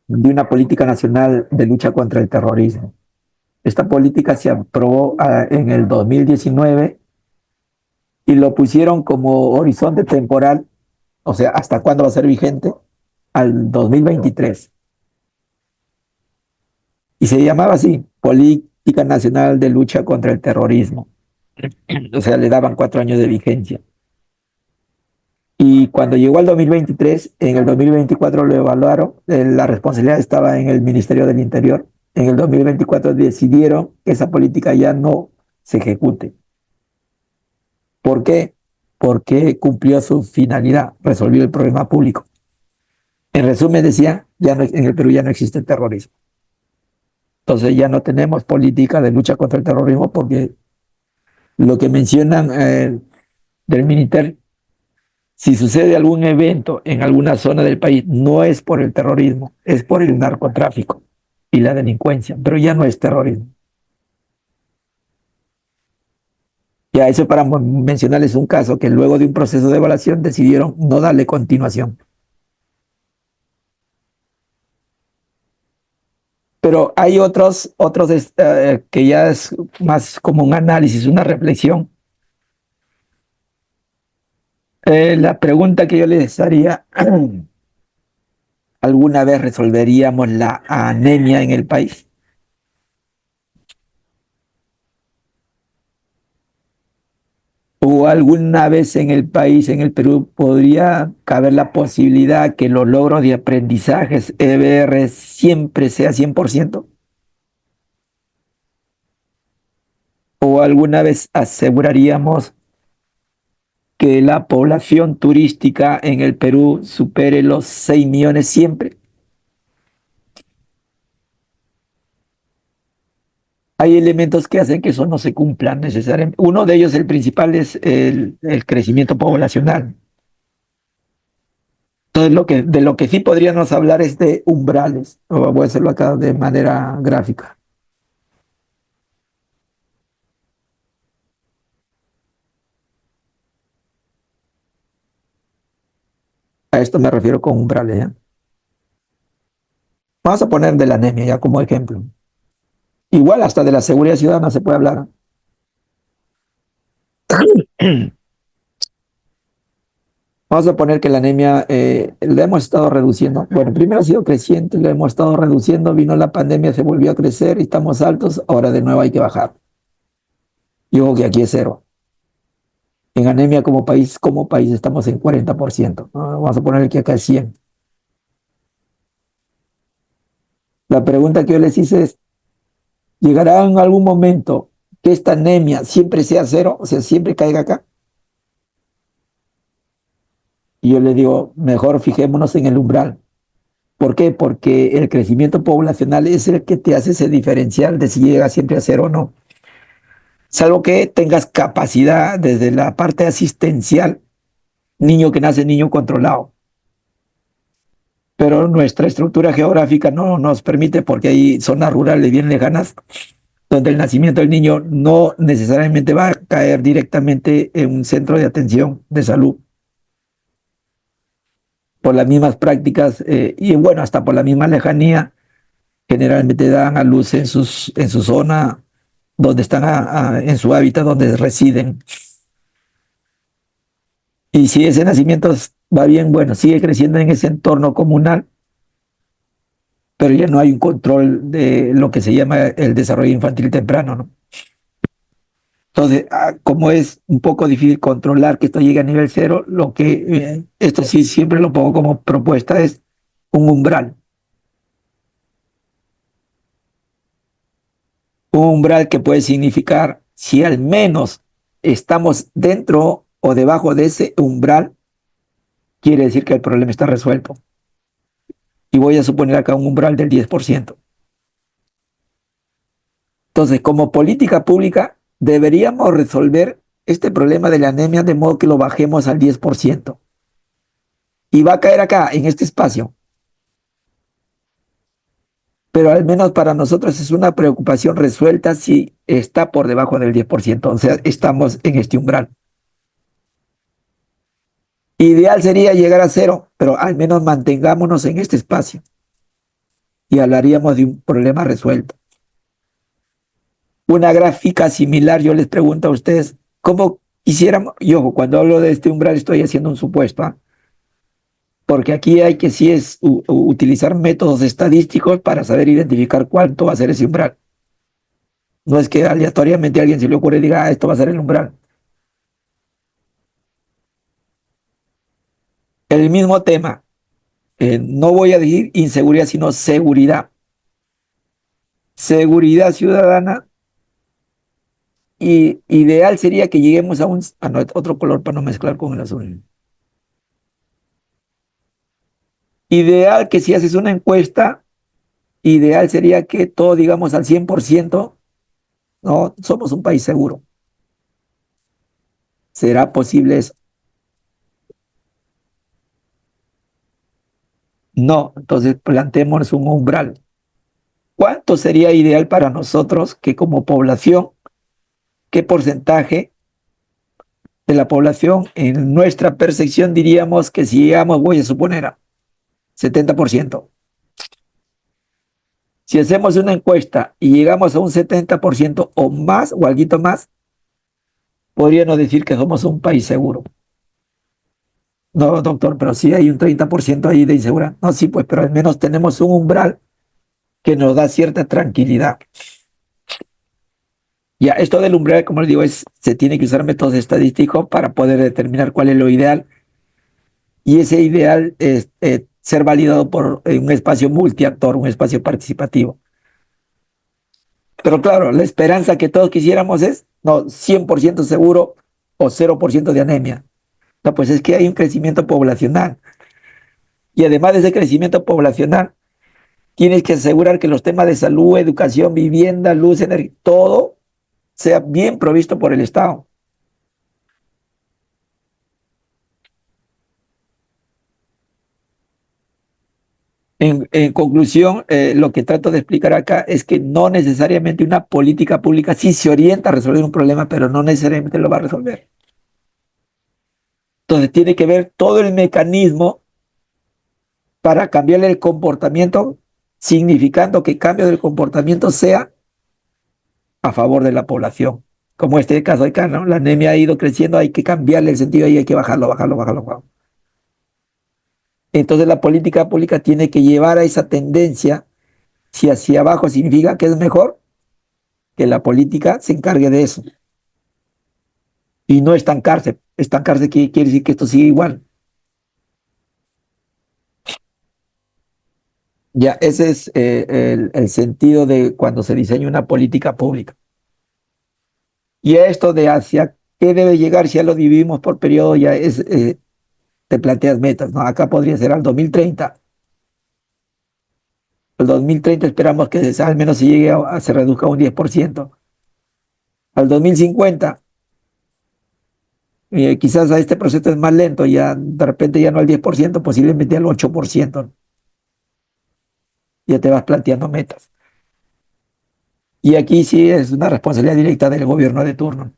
de una política nacional de lucha contra el terrorismo. Esta política se aprobó en el 2019 y lo pusieron como horizonte temporal, o sea, ¿hasta cuándo va a ser vigente? Al 2023. Y se llamaba así, Política Nacional de Lucha contra el Terrorismo. O sea, le daban 4 años de vigencia. Y cuando llegó al 2023, en el 2024 lo evaluaron, la responsabilidad estaba en el Ministerio del Interior. En el 2024 decidieron que esa política ya no se ejecute. ¿Por qué? Porque cumplió su finalidad, resolvió el problema público. En resumen decía, ya no, en el Perú ya no existe el terrorismo. Entonces ya no tenemos política de lucha contra el terrorismo porque lo que mencionan del militar, si sucede algún evento en alguna zona del país, no es por el terrorismo, es por el narcotráfico y la delincuencia, pero ya no es terrorismo. Ya eso para mencionarles un caso que luego de un proceso de evaluación decidieron no darle continuación. Pero hay otros que ya es más como un análisis, una reflexión. La pregunta que yo les haría, ¿alguna vez resolveríamos la anemia en el país? ¿O alguna vez en el país, en el Perú, podría caber la posibilidad que los logros de aprendizajes EBR siempre sea 100%? ¿O alguna vez aseguraríamos que la población turística en el Perú supere los 6 millones siempre? Hay elementos que hacen que eso no se cumpla necesariamente. Uno de ellos, el principal, es el crecimiento poblacional. Entonces, de lo que sí podríamos hablar es de umbrales. Voy a hacerlo acá de manera gráfica. A esto me refiero con umbrales, ¿ya? Vamos a poner de la anemia ya como ejemplo. Igual hasta de la seguridad ciudadana se puede hablar. Vamos a poner que la anemia la hemos estado reduciendo. Bueno, primero ha sido creciente, la hemos estado reduciendo, vino la pandemia, se volvió a crecer y estamos altos, ahora de nuevo hay que bajar. Y ojo que aquí es cero. En anemia como país estamos en 40%. ¿No? Vamos a poner que acá es 100. La pregunta que yo les hice es, ¿llegará en algún momento que esta anemia siempre sea cero? O sea, siempre caiga acá. Y yo le digo, mejor fijémonos en el umbral. ¿Por qué? Porque el crecimiento poblacional es el que te hace ese diferencial de si llega siempre a cero o no. Salvo que tengas capacidad desde la parte asistencial, niño que nace, niño controlado. Pero nuestra estructura geográfica no nos permite, porque hay zonas rurales bien lejanas, donde el nacimiento del niño no necesariamente va a caer directamente en un centro de atención de salud, por las mismas prácticas y bueno, hasta por la misma lejanía, generalmente dan a luz en su zona donde están, en su hábitat donde residen. Y si ese nacimiento va bien, bueno, sigue creciendo en ese entorno comunal, pero ya no hay un control de lo que se llama el desarrollo infantil temprano, ¿no? Entonces, como es un poco difícil controlar que esto llegue a nivel cero, esto sí siempre lo pongo como propuesta, es un umbral. Un umbral que puede significar, si al menos estamos dentro o debajo de ese umbral, quiere decir que el problema está resuelto. Y voy a suponer acá un umbral del 10%. Entonces, como política pública, deberíamos resolver este problema de la anemia de modo que lo bajemos al 10%. Y va a caer acá, en este espacio. Pero al menos para nosotros es una preocupación resuelta si está por debajo del 10%. O sea, estamos en este umbral. Ideal sería llegar a cero, pero al menos mantengámonos en este espacio. Y hablaríamos de un problema resuelto. Una gráfica similar, yo les pregunto a ustedes, ¿cómo quisiéramos? Y ojo, cuando hablo de este umbral estoy haciendo un supuesto, ¿eh? Porque aquí hay que sí es utilizar métodos estadísticos para saber identificar cuánto va a ser ese umbral. No es que aleatoriamente a alguien se le ocurre y diga, esto va a ser el umbral. El mismo tema, no voy a decir inseguridad, sino seguridad. Seguridad ciudadana. Y ideal sería que lleguemos a no, otro color para no mezclar con el azul. Ideal que si haces una encuesta, ideal sería que todo digamos al 100%, no, somos un país seguro. ¿Será posible eso? No, entonces planteémonos un umbral. ¿Cuánto sería ideal para nosotros que como población, qué porcentaje de la población en nuestra percepción diríamos que si llegamos, voy a suponer, a 70%? Si hacemos una encuesta y llegamos a un 70% o más o algo más, podríamos decir que somos un país seguro. No, doctor, pero sí hay un 30% ahí de inseguridad. No, sí, pues, pero al menos tenemos un umbral que nos da cierta tranquilidad. Ya, esto del umbral, como les digo, se tiene que usar métodos estadísticos para poder determinar cuál es lo ideal. Y ese ideal es ser validado por un espacio multiactor, un espacio participativo. Pero claro, la esperanza que todos quisiéramos es, no, 100% seguro o 0% de anemia. No, pues es que hay un crecimiento poblacional. Y además de ese crecimiento poblacional, tienes que asegurar que los temas de salud, educación, vivienda, luz, energía, todo sea bien provisto por el Estado. En conclusión, lo que trato de explicar acá es que no necesariamente una política pública sí se orienta a resolver un problema, pero no necesariamente lo va a resolver. Entonces tiene que ver todo el mecanismo para cambiarle el comportamiento, significando que el cambio del comportamiento sea a favor de la población. Como este caso de acá, ¿no? La anemia ha ido creciendo, hay que cambiarle el sentido y hay que bajarlo, bajarlo, bajarlo, bajarlo. Entonces la política pública tiene que llevar a esa tendencia. Si hacia abajo significa que es mejor, que la política se encargue de eso. Y no estancarse. Estancarse quiere decir que esto sigue igual. Ya, ese es el sentido de cuando se diseña una política pública. Y a esto de hacia qué debe llegar, si ya lo dividimos por periodo, ya te planteas metas, ¿no? Acá podría ser al 2030. Al 2030 esperamos que al menos se llegue se reduzca un 10%. Al 2050, quizás a este proceso es más lento, ya de repente ya no al 10%, posiblemente al 8%. Ya te vas planteando metas. Y aquí sí es una responsabilidad directa del gobierno de turno.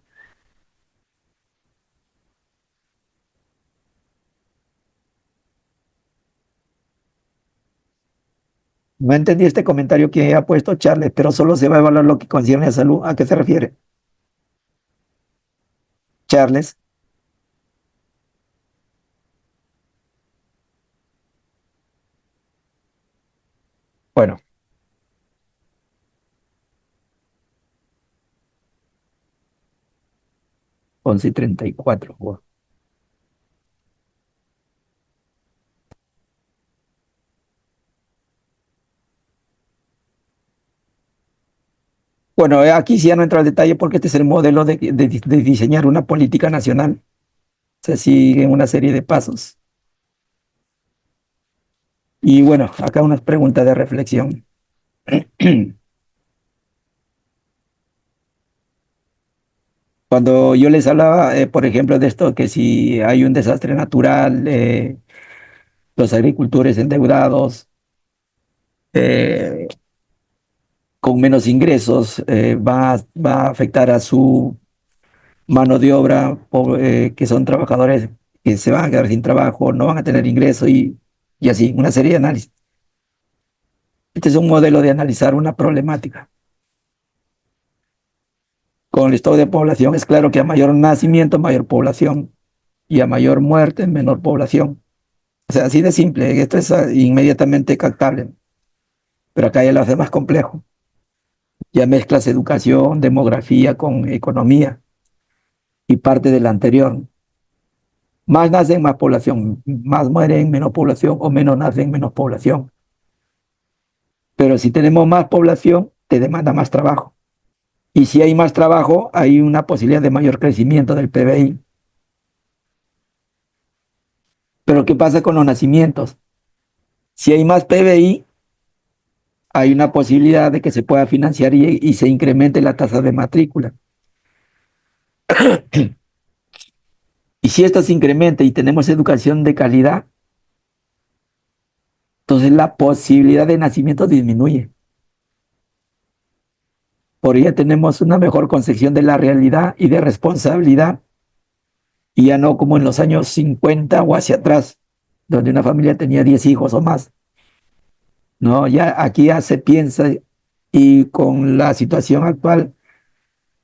No entendí este comentario que ha puesto Charles, pero solo se va a evaluar lo que concierne a salud. ¿A qué se refiere, Charles? Bueno, 11:34. Bueno, aquí sí ya no entra al detalle porque este es el modelo de diseñar una política nacional. Se sigue una serie de pasos. Y bueno, acá unas preguntas de reflexión. Cuando yo les hablaba, por ejemplo, de esto, que si hay un desastre natural, los agricultores endeudados, eh, con menos ingresos, va a afectar a su mano de obra, que son trabajadores que se van a quedar sin trabajo, no van a tener ingreso y así, una serie de análisis. Este es un modelo de analizar una problemática. Con el estado de población es claro que a mayor nacimiento, mayor población, y a mayor muerte, menor población. O sea, así de simple, esto es inmediatamente captable, pero acá ya lo hace más complejo. Ya mezclas educación, demografía con economía y parte del anterior. Más nacen, más población, más mueren, menos población, o menos nacen, menos población. Pero si tenemos más población, te demanda más trabajo. Y si hay más trabajo, hay una posibilidad de mayor crecimiento del PBI. Pero ¿qué pasa con los nacimientos? Si hay más PBI, hay una posibilidad de que se pueda financiar y se incremente la tasa de matrícula. Y si esto se incrementa y tenemos educación de calidad, entonces la posibilidad de nacimiento disminuye. Por ello tenemos una mejor concepción de la realidad y de responsabilidad, y ya no como en los años 50 o hacia atrás, donde una familia tenía 10 hijos o más. No, ya aquí ya se piensa, y con la situación actual,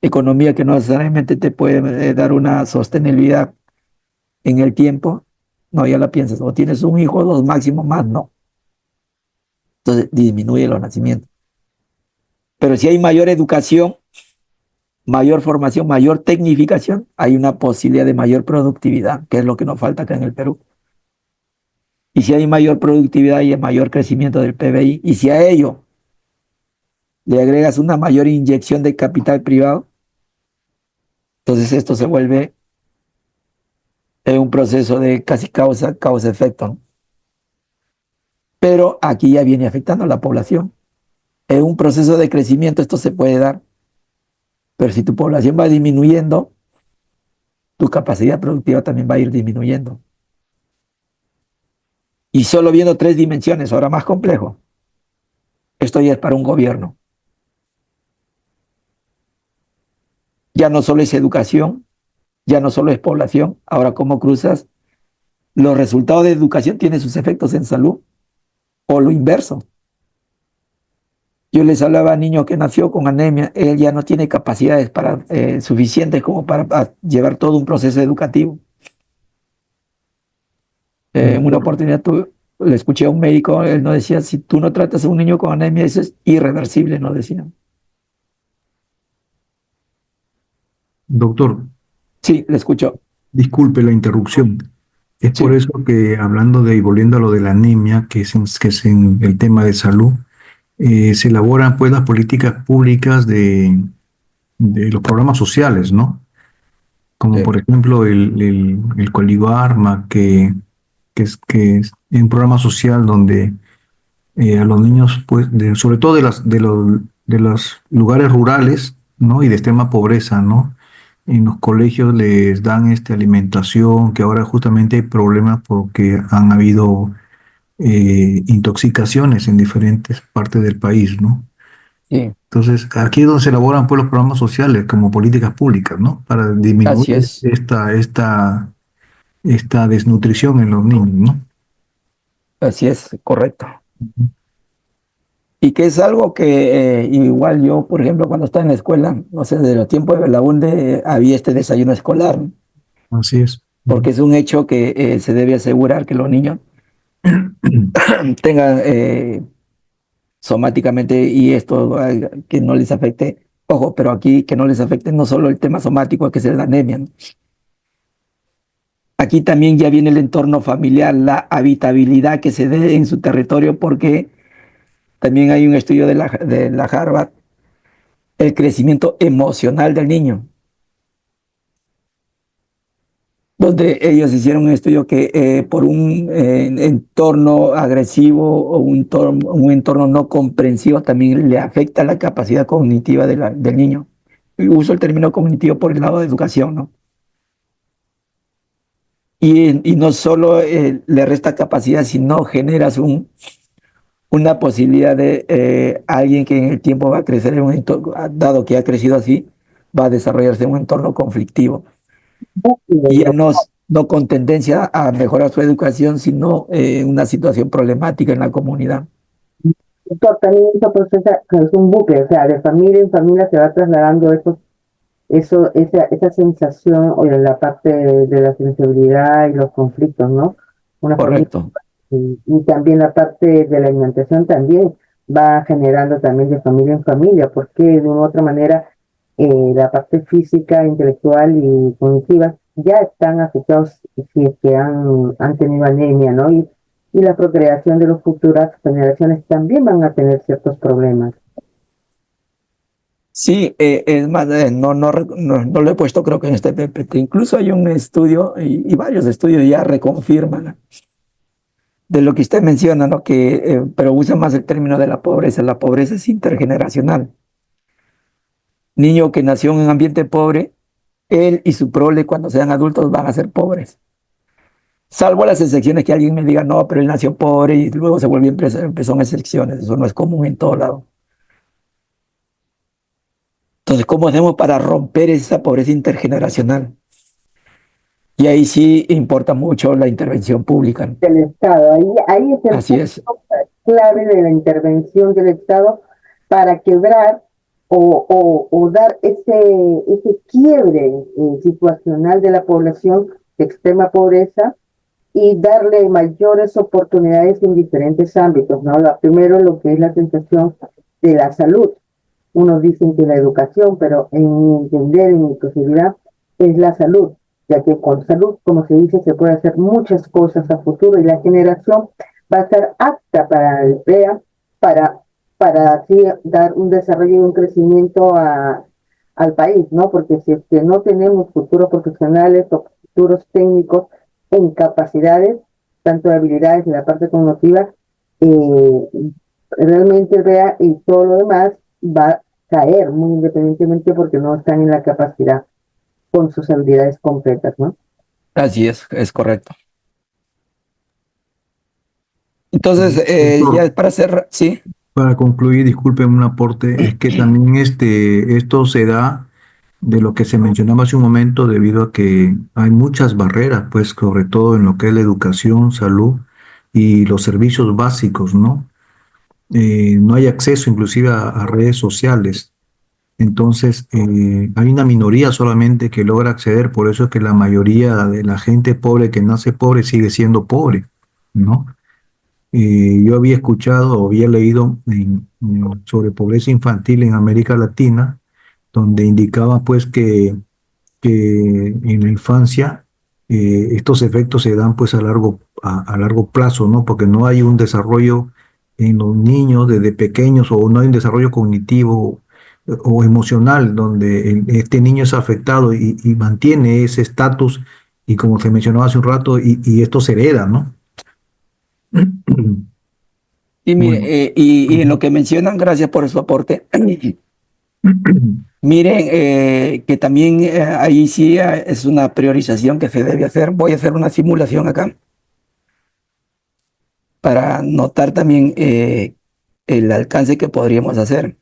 economía que no necesariamente te puede dar una sostenibilidad en el tiempo, no, ya la piensas, o tienes un hijo, dos máximo, más no. Entonces disminuye los nacimientos. Pero si hay mayor educación, mayor formación, mayor tecnificación, hay una posibilidad de mayor productividad, que es lo que nos falta acá en el Perú. Y si hay mayor productividad y mayor crecimiento del PBI, y si a ello le agregas una mayor inyección de capital privado, entonces esto se vuelve un proceso de casi causa-efecto, ¿no? Pero aquí ya viene afectando a la población. En un proceso de crecimiento esto se puede dar, pero si tu población va disminuyendo, tu capacidad productiva también va a ir disminuyendo. Y solo viendo 3 dimensiones, ahora más complejo. Esto ya es para un gobierno. Ya no solo es educación, ya no solo es población. Ahora, ¿cómo cruzas? Los resultados de educación tienen sus efectos en salud, o lo inverso. Yo les hablaba a niño que nació con anemia, él ya no tiene capacidades suficientes como para llevar todo un proceso educativo. En una oportunidad le escuché a un médico, él nos decía, si tú no tratas a un niño con anemia, eso es irreversible, nos decía. Doctor, Sí, le escucho. disculpe la interrupción. Es Sí. por eso que hablando de y volviendo a lo de la anemia, que es en el tema de salud, se elaboran pues las políticas públicas de los programas sociales, ¿no? Como Sí. por ejemplo el Colibarma, que es un programa social donde a los niños, pues, sobre todo de los lugares rurales, ¿no? Y de extrema pobreza, ¿no? En los colegios les dan alimentación, que ahora justamente hay problemas porque han habido intoxicaciones en diferentes partes del país, ¿no? Sí, Entonces, aquí es donde se elaboran pues, los programas sociales como políticas públicas, ¿no? Para así disminuir es. esta desnutrición en los niños, ¿no? Así es, correcto. Y que es algo que igual yo, por ejemplo, cuando estaba en la escuela, no sé, de los tiempos de Belaunde había este desayuno escolar, ¿no? Así es. Porque es un hecho que se debe asegurar que los niños tengan somáticamente y esto que no les afecte, ojo, pero aquí que no les afecte no solo el tema somático, que es la anemia, ¿no? Aquí también ya viene el entorno familiar, la habitabilidad que se dé en su territorio, porque también hay un estudio de la Harvard, el crecimiento emocional del niño, donde ellos hicieron un estudio que por un entorno agresivo o un entorno no comprensivo también le afecta la capacidad cognitiva del niño. Y uso el término cognitivo por el lado de educación, ¿no? Y no solo le resta capacidad, sino generas una posibilidad de alguien que en el tiempo va a crecer en un entorno, dado que ha crecido así, va a desarrollarse en un entorno conflictivo. Y ya no con tendencia a mejorar su educación, sino una situación problemática en la comunidad. Doctor, también eso pues, es un bucle, o sea, de familia en familia se va trasladando esa sensación o de la parte de la sensibilidad y los conflictos, ¿no? Una familia, Correcto. y también la parte de la alimentación también va generando también de familia en familia, porque de una u otra manera la parte física, intelectual y cognitiva ya están afectados si es que han tenido anemia, ¿no? Y la procreación de las futuras generaciones también van a tener ciertos problemas. Sí, es más, no lo he puesto creo que en este PPT. Incluso hay un estudio y varios estudios ya reconfirman de lo que usted menciona, ¿no? Pero usa más el término de la pobreza. La pobreza es intergeneracional. Niño que nació en un ambiente pobre, él y su prole cuando sean adultos van a ser pobres. Salvo las excepciones que alguien me diga, no, pero él nació pobre y luego se volvió empezó en excepciones. Eso no es común en todo lado. Entonces, ¿cómo hacemos para romper esa pobreza intergeneracional? Y ahí sí importa mucho la intervención pública, ¿no? Del Estado. Ahí es el Así punto es, clave de la intervención del Estado para quebrar o dar ese quiebre situacional de la población de extrema pobreza y darle mayores oportunidades en diferentes ámbitos, ¿no? Primero lo que es la sensación de la salud. Unos dicen que la educación, pero en mi entender, en mi posibilidad, es la salud, ya que con salud, como se dice, se puede hacer muchas cosas a futuro y la generación va a estar apta para el PEA, para, para así dar un desarrollo y un crecimiento al país, ¿no? Porque si es que no tenemos futuros profesionales o futuros técnicos en capacidades, tanto de habilidades y la parte cognitiva, eh, realmente el PEA y todo lo demás va a caer muy independientemente porque no están en la capacidad con sus habilidades completas, ¿no? así es correcto. Entonces, ya Doctor, para cerrar, sí, para concluir, disculpen un aporte, es que también esto se da de lo que se mencionaba hace un momento debido a que hay muchas barreras, pues sobre todo en lo que es la educación, salud y los servicios básicos, ¿no? No hay acceso inclusive a redes sociales. Entonces, hay una minoría solamente que logra acceder, por eso es que la mayoría de la gente pobre que nace pobre sigue siendo pobre, ¿no? Yo había escuchado o había leído sobre pobreza infantil en América Latina, donde indicaba pues que en la infancia estos efectos se dan pues a largo plazo, ¿no? Porque no hay un desarrollo en los niños desde pequeños o no hay un desarrollo cognitivo o emocional donde este niño es afectado y mantiene ese estatus y como se mencionaba hace un rato y esto se hereda, ¿no? y mire, Bueno. y en lo que mencionan, gracias por su aporte. Miren, que también ahí sí es una priorización que se debe hacer. Voy a hacer una simulación acá para notar también el alcance que podríamos hacer.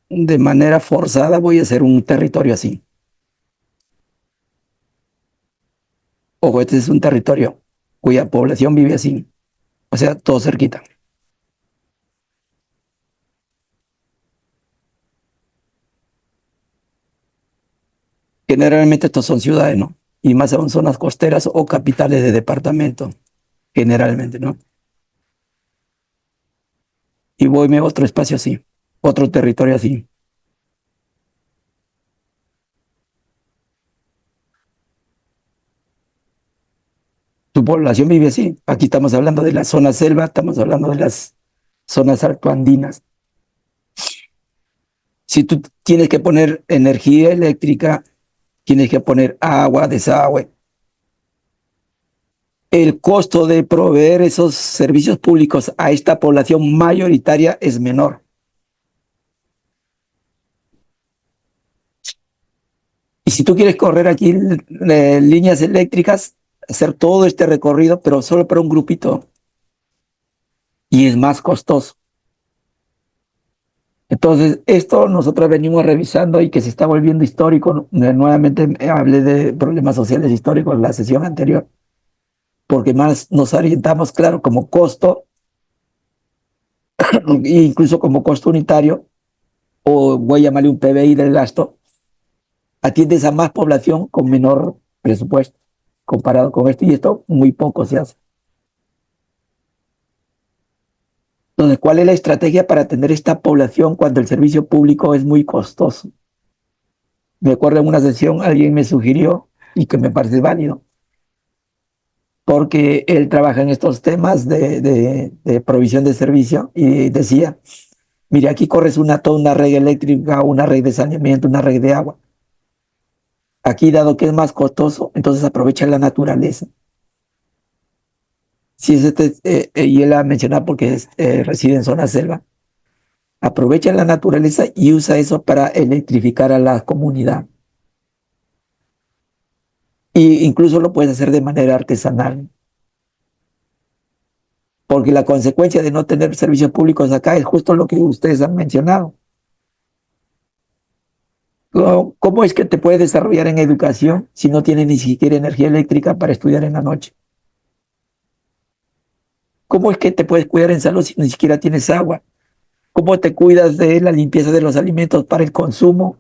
de manera forzada voy a hacer un territorio así. Ojo, este es un territorio cuya población vive así, o sea, todo cerquita. Generalmente estos son ciudades, ¿no? Y más aún zonas costeras o capitales de departamento, generalmente, ¿no? Y voy a otro espacio así, otro territorio así. Tu población vive así. Aquí estamos hablando de la zona selva, estamos hablando de las zonas altoandinas. Si tú tienes que poner energía eléctrica, tienes que poner agua, desagüe. El costo de proveer esos servicios públicos a esta población mayoritaria es menor. Y si tú quieres correr aquí líneas eléctricas, hacer todo este recorrido, pero solo para un grupito, y es más costoso. Entonces, esto nosotros venimos revisando y que se está volviendo histórico. Nuevamente hablé de problemas sociales históricos en la sesión anterior, porque más nos orientamos, claro, como costo, e incluso como costo unitario, o voy a llamarle un PBI del gasto, atiendes a más población con menor presupuesto comparado con esto, y esto muy poco se hace. Entonces, ¿cuál es la estrategia para atender esta población cuando el servicio público es muy costoso? Me acuerdo en una sesión alguien me sugirió, y que me parece válido, porque él trabaja en estos temas de provisión de servicio, y decía, mire, aquí corres toda una red eléctrica, una red de saneamiento, una red de agua. Aquí, dado que es más costoso, entonces aprovecha la naturaleza. Si es y él ha mencionado porque reside en zona selva, aprovecha la naturaleza y usa eso para electrificar a la comunidad. Y incluso lo puedes hacer de manera artesanal, porque la consecuencia de no tener servicios públicos acá es justo lo que ustedes han mencionado. ¿Cómo es que te puedes desarrollar en educación si no tienes ni siquiera energía eléctrica para estudiar en la noche? ¿Cómo es que te puedes cuidar en salud si ni siquiera tienes agua? ¿Cómo te cuidas de la limpieza de los alimentos para el consumo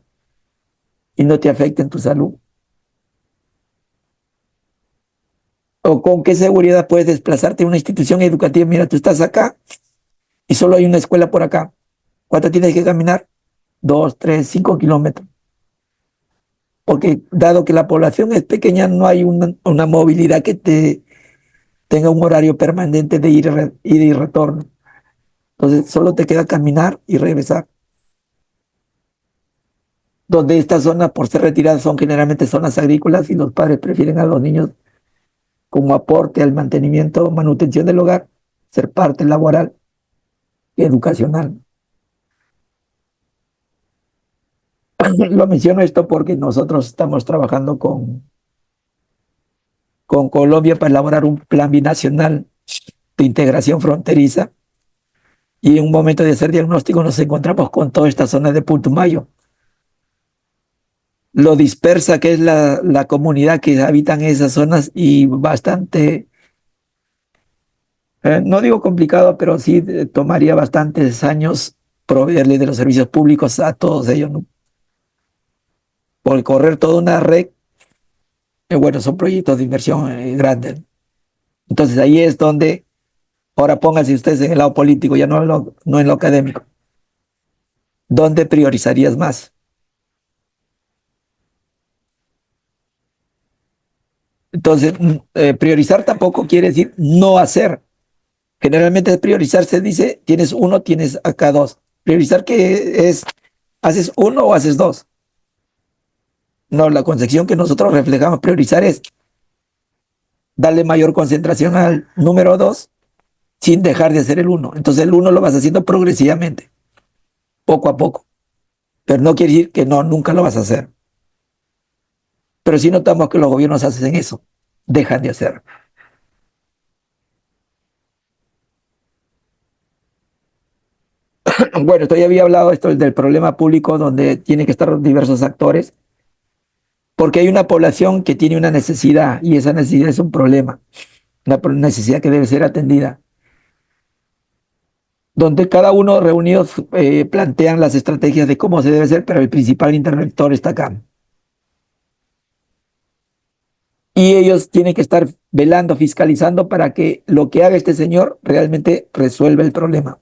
y no te afecta en tu salud? ¿O con qué seguridad puedes desplazarte a una institución educativa? Mira, tú estás acá y solo hay una escuela por acá. ¿Cuánto tienes que caminar? 2, 3, 5 kilómetros. Porque dado que la población es pequeña, no hay una movilidad que te tenga un horario permanente de ida y retorno. Entonces solo te queda caminar y regresar. Donde estas zonas, por ser retiradas, son generalmente zonas agrícolas, y los padres prefieren a los niños como aporte al mantenimiento, manutención del hogar, ser parte laboral y educacional. Lo menciono esto porque nosotros estamos trabajando con Colombia para elaborar un plan binacional de integración fronteriza, y en un momento de hacer diagnóstico nos encontramos con toda esta zona de Putumayo, lo dispersa que es la comunidad que habita en esas zonas, y bastante, no digo complicado, pero sí tomaría bastantes años proveerle de los servicios públicos a todos ellos, ¿no? Por correr toda una red, bueno, son proyectos de inversión grandes. Entonces ahí es donde, ahora pónganse ustedes en el lado político, ya no en lo académico, ¿dónde priorizarías más? Entonces, priorizar tampoco quiere decir no hacer. Generalmente priorizar se dice, tienes uno, tienes acá dos. Priorizar, ¿qué es? ¿Haces uno o haces dos? No, la concepción que nosotros reflejamos, priorizar, es darle mayor concentración al número dos sin dejar de hacer el uno. Entonces el uno lo vas haciendo progresivamente, poco a poco. Pero no quiere decir que no, nunca lo vas a hacer. Pero sí notamos que los gobiernos hacen eso, dejan de hacer. Bueno, esto ya había hablado esto del problema público donde tienen que estar diversos actores, porque hay una población que tiene una necesidad y esa necesidad es un problema, una necesidad que debe ser atendida, donde cada uno reunidos plantean las estrategias de cómo se debe hacer, pero el principal interventor está acá. Y ellos tienen que estar velando, fiscalizando para que lo que haga este señor realmente resuelva el problema.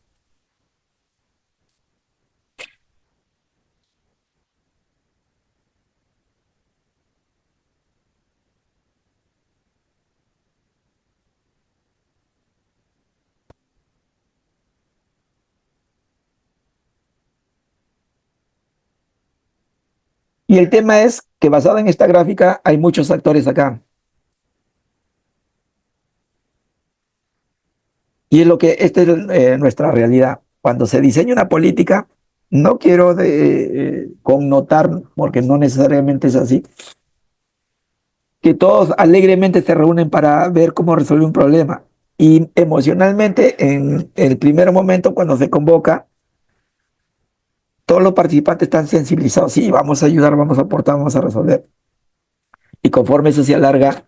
Y el tema es que basado en esta gráfica hay muchos actores acá. Y es lo que, esta es nuestra realidad. Cuando se diseña una política, no quiero connotar, porque no necesariamente es así, que todos alegremente se reúnen para ver cómo resolver un problema. Y emocionalmente, en el primer momento, cuando se convoca, todos los participantes están sensibilizados. Sí, vamos a ayudar, vamos a aportar, vamos a resolver. Y conforme eso se alarga,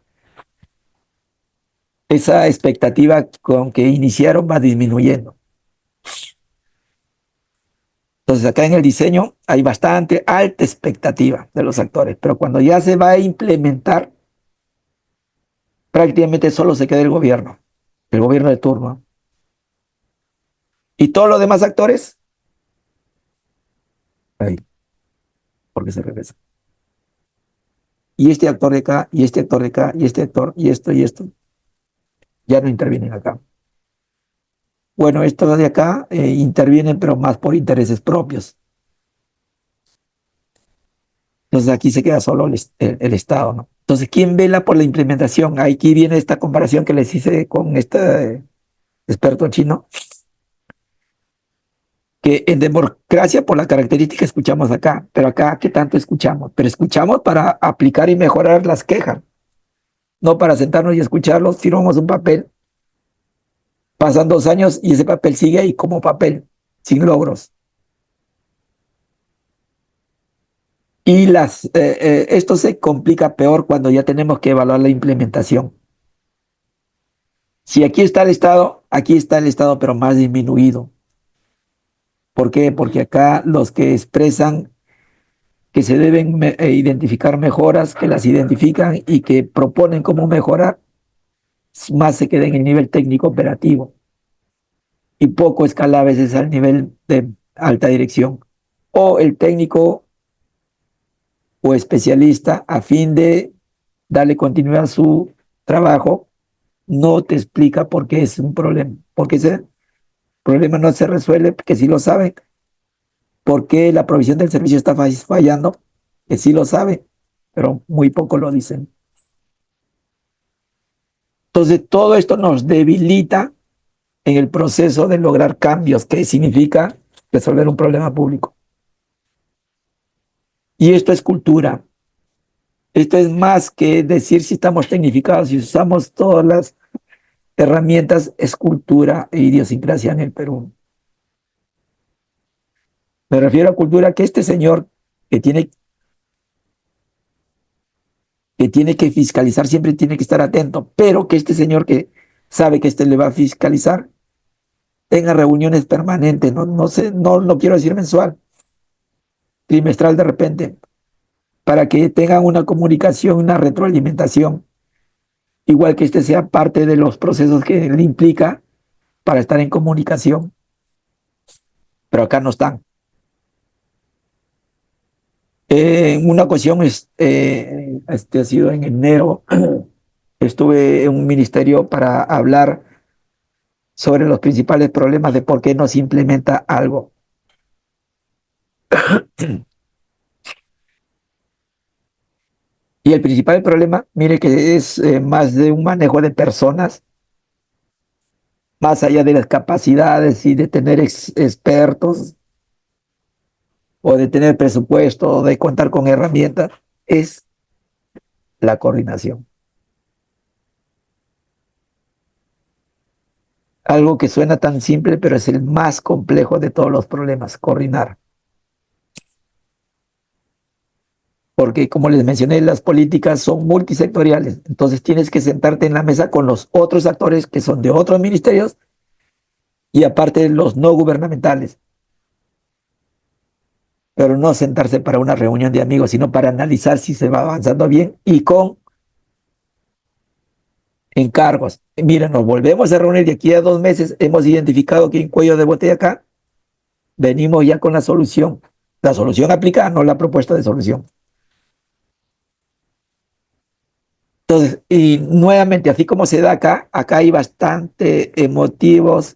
esa expectativa con que iniciaron va disminuyendo. Entonces acá en el diseño hay bastante alta expectativa de los actores, pero cuando ya se va a implementar, prácticamente solo se queda el gobierno de turno. Y todos los demás actores, ahí, porque se regresa. Y este actor de acá, y este actor de acá, y este actor, y esto, ya no intervienen acá. Bueno, estos de acá intervienen, pero más por intereses propios. Entonces aquí se queda solo el Estado, ¿no? Entonces, ¿quién vela por la implementación? Aquí viene esta comparación que les hice con este experto chino, que en democracia por la característica escuchamos acá, pero acá, ¿qué tanto escuchamos? Pero escuchamos para aplicar y mejorar las quejas, no para sentarnos y escucharlos, firmamos un papel, pasan 2 años y ese papel sigue ahí como papel, sin logros. Y esto se complica peor cuando ya tenemos que evaluar la implementación. Si aquí está el Estado, pero más disminuido. ¿Por qué? Porque acá los que expresan que se deben identificar mejoras, que las identifican y que proponen cómo mejorar, más se queda en el nivel técnico operativo y poco escala a veces al nivel de alta dirección. O el técnico o especialista, a fin de darle continuidad a su trabajo, no te explica por qué es un problema, porque ese problema no se resuelve, que sí lo saben, por qué la provisión del servicio está fallando, que sí lo saben, pero muy poco lo dicen. Entonces, todo esto nos debilita en el proceso de lograr cambios, que significa resolver un problema público. Y esto es cultura. Esto es más que decir si estamos tecnificados, si usamos todas las herramientas, es cultura e idiosincrasia en el Perú. Me refiero a cultura que este señor que tiene que fiscalizar siempre tiene que estar atento, pero que este señor que sabe que le va a fiscalizar tenga reuniones permanentes, no sé, no quiero decir mensual, trimestral de repente, para que tengan una comunicación, una retroalimentación, igual que este sea parte de los procesos que le implica para estar en comunicación, pero acá no están. En una ocasión, ha sido en enero, estuve en un ministerio para hablar sobre los principales problemas de por qué no se implementa algo. Y el principal problema, mire que es más de un manejo de personas, más allá de las capacidades y de tener expertos o de tener presupuesto o de contar con herramientas, es la coordinación. algo que suena tan simple, pero es el más complejo de todos los problemas, coordinar. Porque como les mencioné, las políticas son multisectoriales, entonces tienes que sentarte en la mesa con los otros actores que son de otros ministerios y aparte los no gubernamentales, pero no sentarse para una reunión de amigos, sino para analizar si se va avanzando bien y con encargos. Mira, nos volvemos a reunir de aquí a 2 meses, hemos identificado que hay un cuello de botella acá, venimos ya con la solución aplicada, no la propuesta de solución. Entonces, y nuevamente, así como se da acá hay bastante emotivos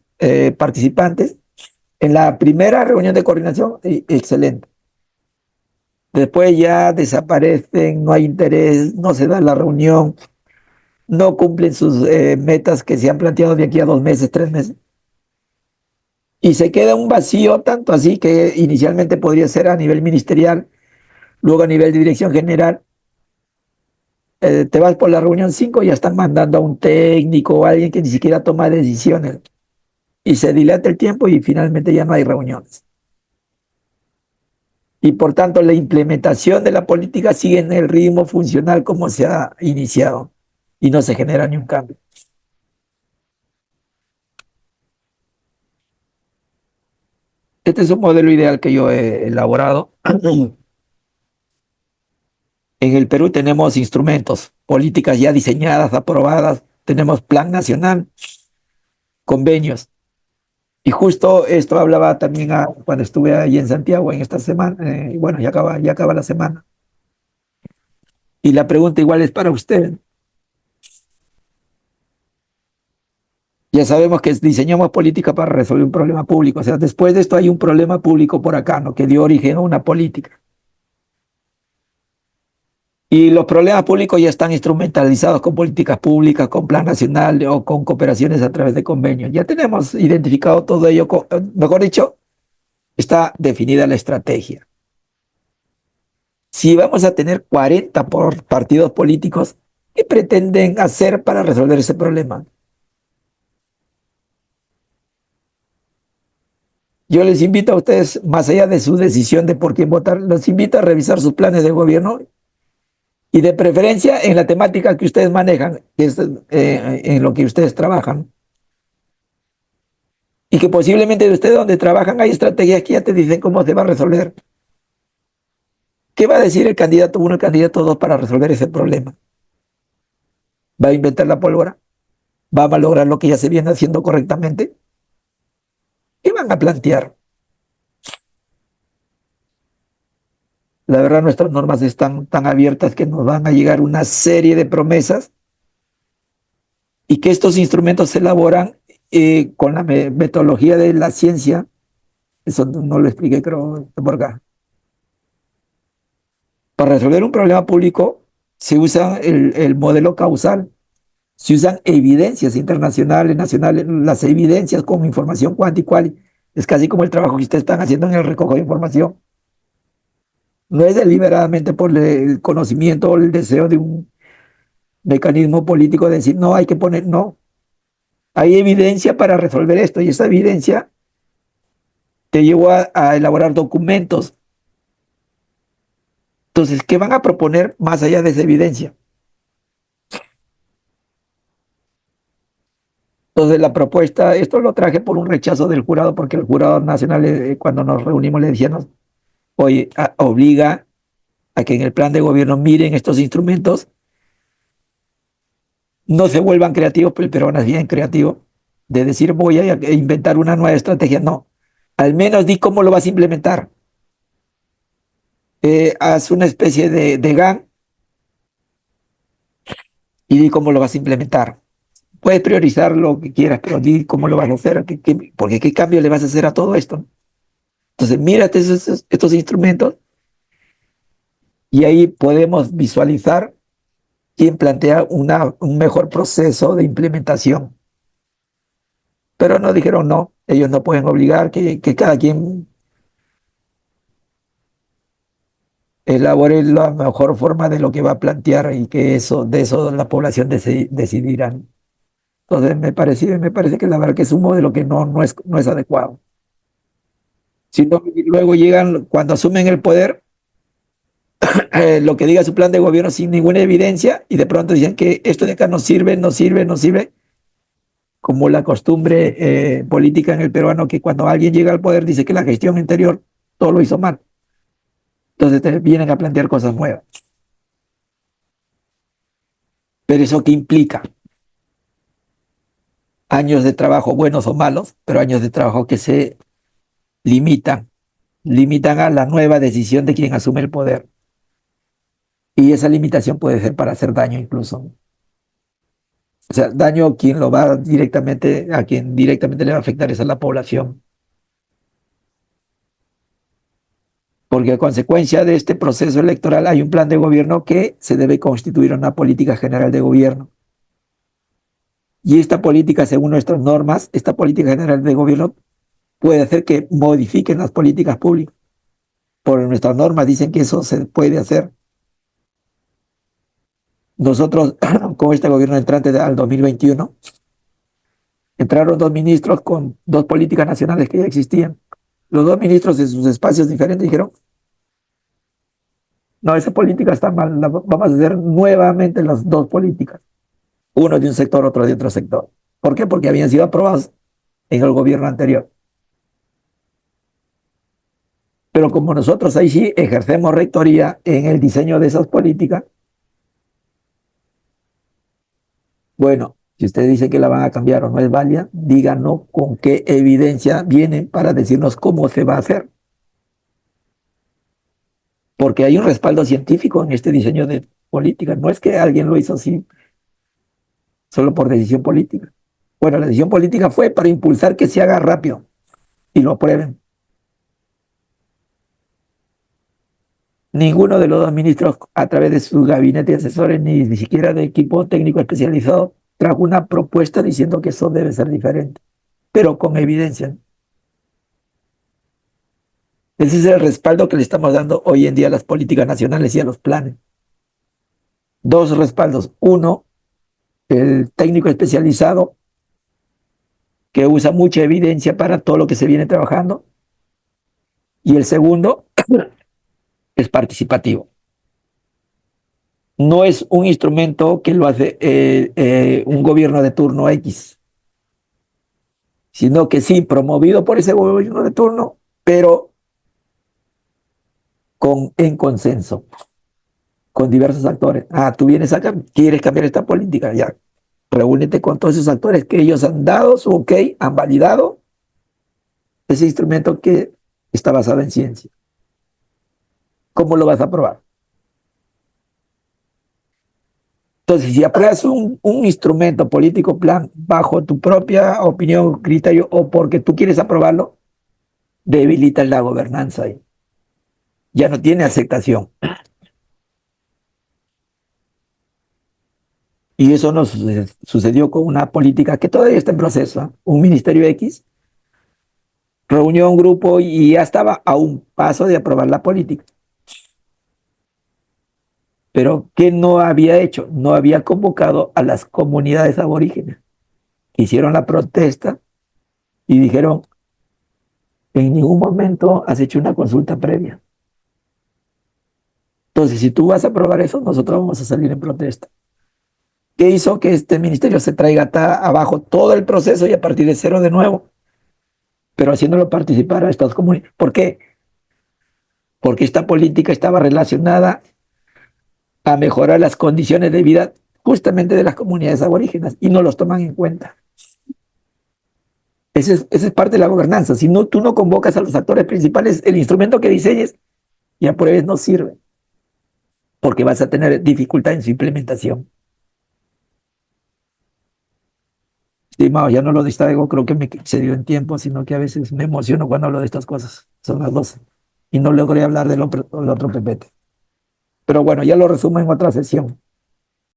participantes. En la primera reunión de coordinación, excelente. Después ya desaparecen, no hay interés, no se da la reunión, no cumplen sus metas que se han planteado de aquí a 2 meses, 3 meses. Y se queda un vacío, tanto así que inicialmente podría ser a nivel ministerial, luego a nivel de dirección general. Te vas por la reunión 5 y ya están mandando a un técnico o a alguien que ni siquiera toma decisiones. Y se dilata el tiempo y finalmente ya no hay reuniones. Y por tanto la implementación de la política sigue en el ritmo funcional como se ha iniciado y no se genera ni un cambio. Este es un modelo ideal que yo he elaborado. En el Perú tenemos instrumentos, políticas ya diseñadas, aprobadas, tenemos plan nacional, convenios. Y justo esto hablaba también cuando estuve allí en Santiago en esta semana, y bueno, ya acaba la semana. Y la pregunta igual es para usted. Ya sabemos que diseñamos política para resolver un problema público. O sea, después de esto hay un problema público por acá, ¿no? Que dio origen a una política. Y los problemas públicos ya están instrumentalizados con políticas públicas, con plan nacional o con cooperaciones a través de convenios. Ya tenemos identificado todo ello, mejor dicho, está definida la estrategia. Si vamos a tener 40 partidos políticos, ¿qué pretenden hacer para resolver ese problema? Yo les invito a ustedes, más allá de su decisión de por quién votar, los invito a revisar sus planes de gobierno y de preferencia en la temática que ustedes manejan, que es en lo que ustedes trabajan. Y que posiblemente de ustedes donde trabajan hay estrategias que ya te dicen cómo se va a resolver. ¿Qué va a decir el candidato 1 y el candidato 2 para resolver ese problema? ¿Va a inventar la pólvora? ¿Va a malograr lo que ya se viene haciendo correctamente? ¿Qué van a plantear? La verdad, nuestras normas están tan abiertas que nos van a llegar una serie de promesas y que estos instrumentos se elaboran con la metodología de la ciencia. Eso no lo expliqué, creo, por acá. Para resolver un problema público se usa el modelo causal, se usan evidencias internacionales, nacionales, las evidencias con información cuántica y cual. Es casi como el trabajo que ustedes están haciendo en el recojo de información. No es deliberadamente por el conocimiento o el deseo de un mecanismo político de decir, no, hay que poner, no. Hay evidencia para resolver esto y esa evidencia te llevó a elaborar documentos. Entonces, ¿qué van a proponer más allá de esa evidencia? Entonces, la propuesta, esto lo traje por un rechazo del jurado, porque el jurado nacional, cuando nos reunimos, le decíamos, oye, obliga a que en el plan de gobierno miren estos instrumentos, no se vuelvan creativos, pero van a ser bien creativos, de decir voy a inventar una nueva estrategia. No, al menos di cómo lo vas a implementar. Haz una especie de GAN y di cómo lo vas a implementar. Puedes priorizar lo que quieras, pero di cómo lo vas a hacer, porque qué cambio le vas a hacer a todo esto. Entonces, mírate estos instrumentos y ahí podemos visualizar quién plantea un mejor proceso de implementación. Pero no dijeron no, ellos no pueden obligar que cada quien elabore la mejor forma de lo que va a plantear y que de eso la población decidirá. Entonces me parece que la verdad que es un modelo que no es adecuado. Sino que luego llegan, cuando asumen el poder, lo que diga su plan de gobierno sin ninguna evidencia, y de pronto dicen que esto de acá no sirve, no sirve, no sirve, como la costumbre política en el peruano, que cuando alguien llega al poder dice que la gestión anterior todo lo hizo mal. Entonces te vienen a plantear cosas nuevas. Pero eso qué implica años de trabajo, buenos o malos, pero años de trabajo que se limitan, limitan a la nueva decisión de quien asume el poder. Y esa limitación puede ser para hacer daño incluso. O sea, daño a quien lo va directamente, a quien directamente le va a afectar es a la población. Porque a consecuencia de este proceso electoral hay un plan de gobierno que se debe constituir una política general de gobierno. Y esta política, según nuestras normas, esta política general de gobierno puede hacer que modifiquen las políticas públicas. Por nuestras normas dicen que eso se puede hacer. Nosotros, con este gobierno entrante al 2021, entraron dos ministros con dos políticas nacionales que ya existían. Los dos ministros en sus espacios diferentes dijeron, no, esa política está mal, vamos a hacer nuevamente las dos políticas, uno de un sector, otro de otro sector. ¿Por qué? Porque habían sido aprobados en el gobierno anterior. Pero como nosotros ahí sí ejercemos rectoría en el diseño de esas políticas, bueno, si usted dice que la van a cambiar o no es válida, díganos con qué evidencia vienen para decirnos cómo se va a hacer. Porque hay un respaldo científico en este diseño de política. No es que alguien lo hizo así solo por decisión política. Bueno, la decisión política fue para impulsar que se haga rápido y lo aprueben. Ninguno de los dos ministros, a través de su gabinete de asesores, ni siquiera de equipo técnico especializado, trajo una propuesta diciendo que eso debe ser diferente, pero con evidencia. Ese es el respaldo que le estamos dando hoy en día a las políticas nacionales y a los planes. Dos respaldos. Uno, el técnico especializado, que usa mucha evidencia para todo lo que se viene trabajando. Y el segundo es participativo. No es un instrumento que lo hace un gobierno de turno X, sino que sí, promovido por ese gobierno de turno, pero en consenso, con diversos actores. Ah, tú vienes acá, quieres cambiar esta política, ya. Reúnete con todos esos actores que ellos han dado su ok, han validado ese instrumento que está basado en ciencia. ¿Cómo lo vas a aprobar? Entonces, si apruebas un instrumento político plan bajo tu propia opinión, criterio o porque tú quieres aprobarlo, debilitas la gobernanza ahí. Ya no tiene aceptación. Y eso nos sucedió con una política que todavía está en proceso, ¿eh? Un ministerio X reunió a un grupo y ya estaba a un paso de aprobar la política. Pero ¿qué no había hecho? No había convocado a las comunidades aborígenes. Hicieron la protesta y dijeron, en ningún momento has hecho una consulta previa. Entonces, si tú vas a aprobar eso, nosotros vamos a salir en protesta. ¿Qué hizo que este ministerio se traiga abajo todo el proceso y a partir de cero de nuevo? Pero haciéndolo participar a estas comunidades. ¿Por qué? Porque esta política estaba relacionada a mejorar las condiciones de vida justamente de las comunidades aborígenes y no los toman en cuenta. Esa es parte de la gobernanza. Si no, tú no convocas a los actores principales, el instrumento que diseñes y apruebes no sirve, porque vas a tener dificultad en su implementación. Estimado, ya no lo distraigo, creo que me excedió en tiempo, sino que a veces me emociono cuando hablo de estas cosas. Son las 12 y no logré hablar del otro pepete. Pero bueno, ya lo resumo en otra sesión.